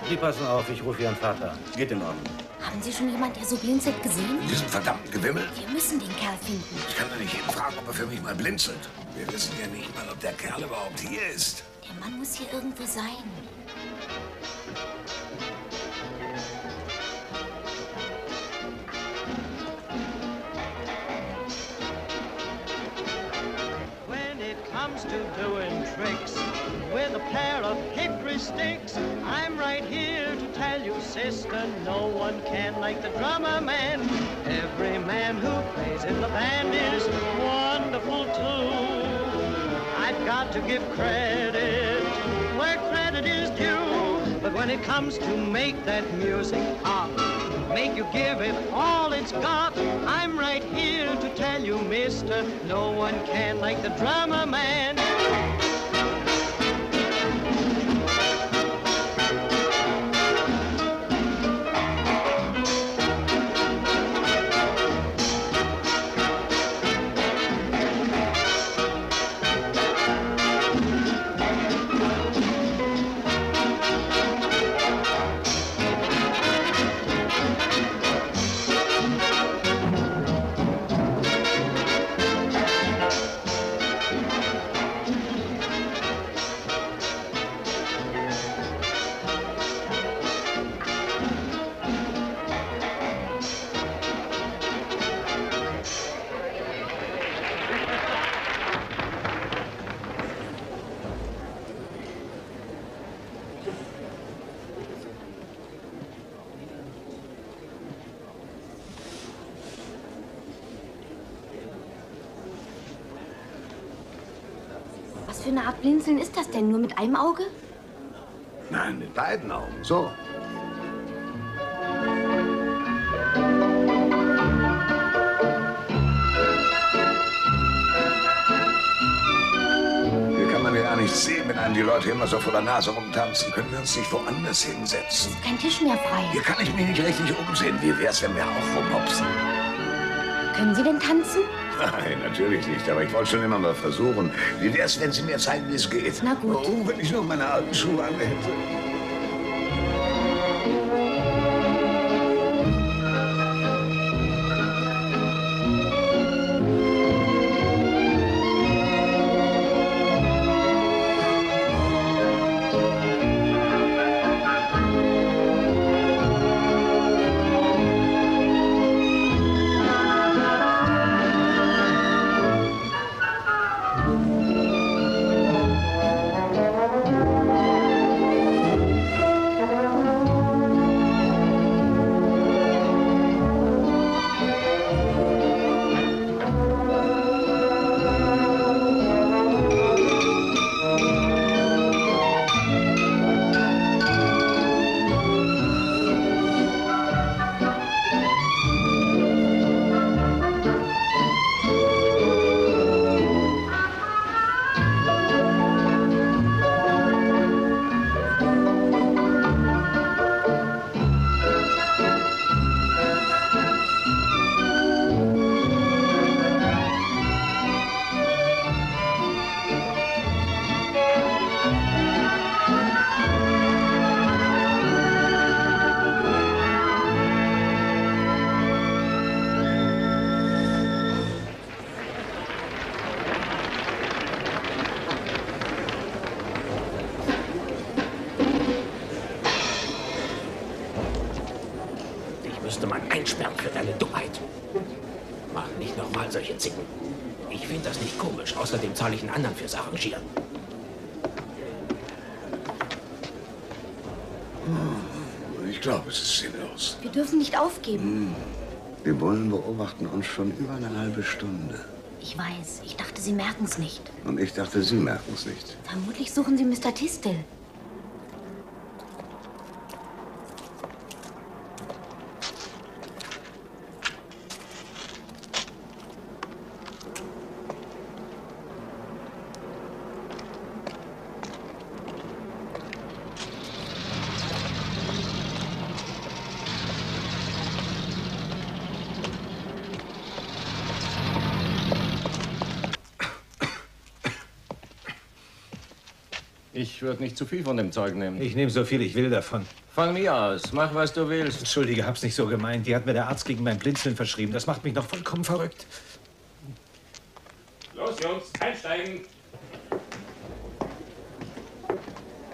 Sie passen auf, ich rufe Ihren Vater an. Geht in Ordnung. Haben Sie schon jemand, der so blinzelt, gesehen? In diesem verdammten Gewimmel? Wir müssen den Kerl finden. Ich kann doch nicht jeden fragen, ob er für mich mal blinzelt. Wir wissen ja nicht mal, ob der Kerl überhaupt hier ist. Der Mann muss hier irgendwo sein. When it comes to doing tricks with a pair of hickory sticks, I'm right here to tell you, sister, no one can like the drummer man. Every man who plays in the band is wonderful too. I've got to give credit where credit is due, but when it comes to make that music pop, make you give it all it's got, I'm right here to tell you, mister, no one can like the drummer man. für eine Art Blinzeln ist das denn? Nur mit einem Auge? Nein, mit beiden Augen. So. Hier kann man ja gar nichts sehen, wenn einem die Leute immer so vor der Nase rumtanzen. Können wir uns nicht woanders hinsetzen? Kein Tisch mehr frei. Hier kann ich mich nicht richtig umsehen. Wie wär's, wenn wir auch rumhopsen? Können Sie denn tanzen? Nein, natürlich nicht. Aber ich wollte schon immer mal versuchen. Wie wär's, wenn Sie mir zeigen, wie es geht? Na gut. Oh, wenn ich nur meine alten Schuhe an hätte. Müsste man einsperren für deine Dummheit. Mach nicht nochmal solche Zicken. Ich finde das nicht komisch. Außerdem zahle ich einen anderen fürs Arrangieren. Ich glaube, es ist sinnlos. Wir dürfen nicht aufgeben. Die Bullen beobachten uns schon über eine halbe Stunde. Ich weiß. Ich dachte, Sie merken es nicht. Und ich dachte, Sie merken es nicht. Vermutlich suchen Sie Mr. Tistel. Ich würde nicht zu viel von dem Zeug nehmen. Ich nehme so viel ich will davon. Von mir aus. Mach, was du willst. Entschuldige, hab's nicht so gemeint. Die hat mir der Arzt gegen mein Blinzeln verschrieben. Das macht mich noch vollkommen verrückt. Los, Jungs, einsteigen.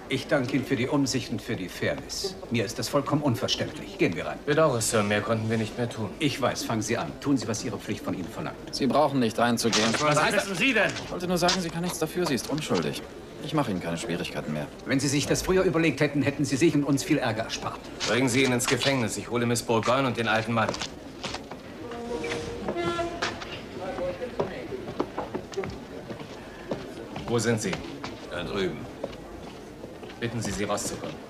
Ich danke Ihnen für die Umsicht und für die Fairness. Mir ist das vollkommen unverständlich. Gehen wir rein. Bedauere, Sir. Mehr konnten wir nicht mehr tun. Ich weiß. Fangen Sie an. Tun Sie, was Ihre Pflicht von Ihnen verlangt. Sie brauchen nicht reinzugehen. Was wissen Sie denn? Ich wollte nur sagen, sie kann nichts dafür. Sie ist unschuldig. Ich mache Ihnen keine Schwierigkeiten mehr. Wenn Sie sich das früher überlegt hätten, hätten Sie sich und uns viel Ärger erspart. Bringen Sie ihn ins Gefängnis. Ich hole Miss Bourgogne und den alten Mann. Wo sind Sie? Da drüben. Bitten Sie, sie rauszukommen.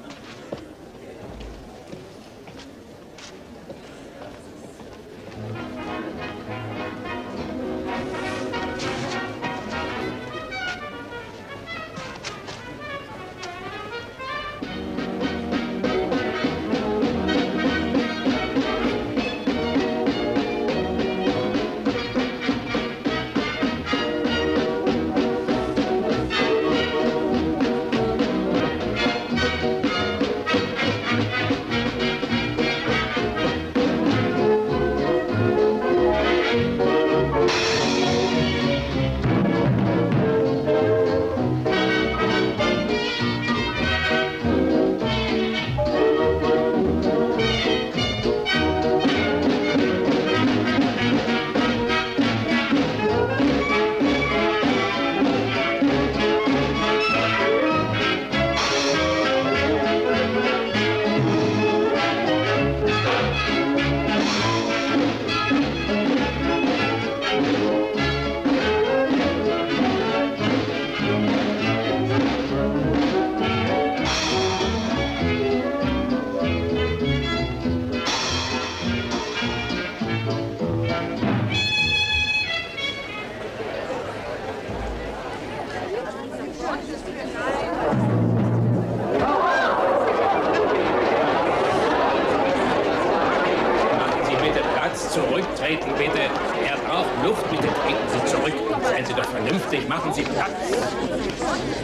fertig. Machen Sie Platz.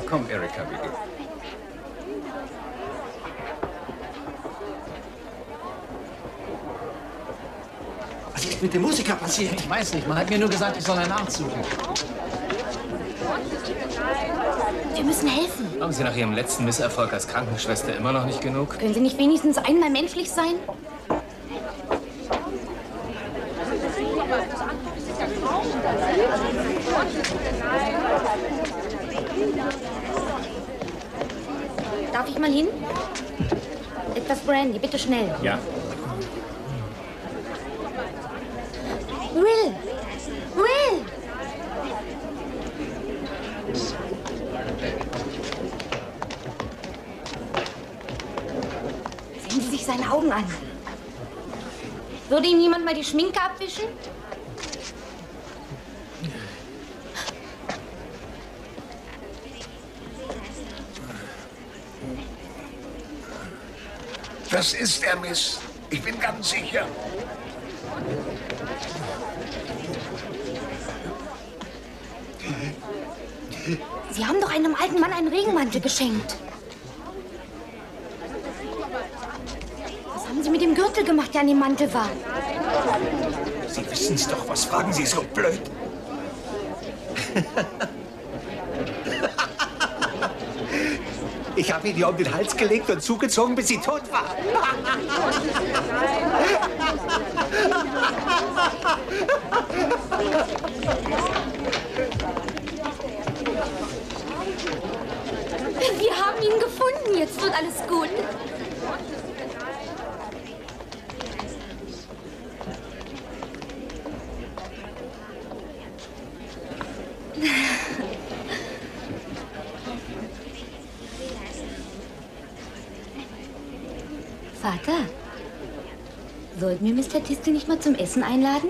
Komm, Erika, wir gehen. Was ist mit dem Musiker passiert? Ich weiß nicht. Man hat mir nur gesagt, ich soll einen Arzt suchen. Wir müssen helfen. Haben Sie nach Ihrem letzten Misserfolg als Krankenschwester immer noch nicht genug? Können Sie nicht wenigstens einmal menschlich sein? Darf ich mal hin? Etwas Brandy, bitte schnell. Ja. Will! Will! Sehen Sie sich seine Augen an. Würde ihm jemand mal die Schminke abwischen? Das ist er, Miss. Ich bin ganz sicher. Sie haben doch einem alten Mann einen Regenmantel geschenkt. Was haben Sie mit dem Gürtel gemacht, der an dem Mantel war? Sie wissen's doch. Was fragen Sie so blöd? Ich habe ihn ihr um den Hals gelegt und zugezogen, bis sie tot war. Wir haben ihn gefunden. Jetzt wird alles gut. Vater, sollten wir Mr. Tistel nicht mal zum Essen einladen?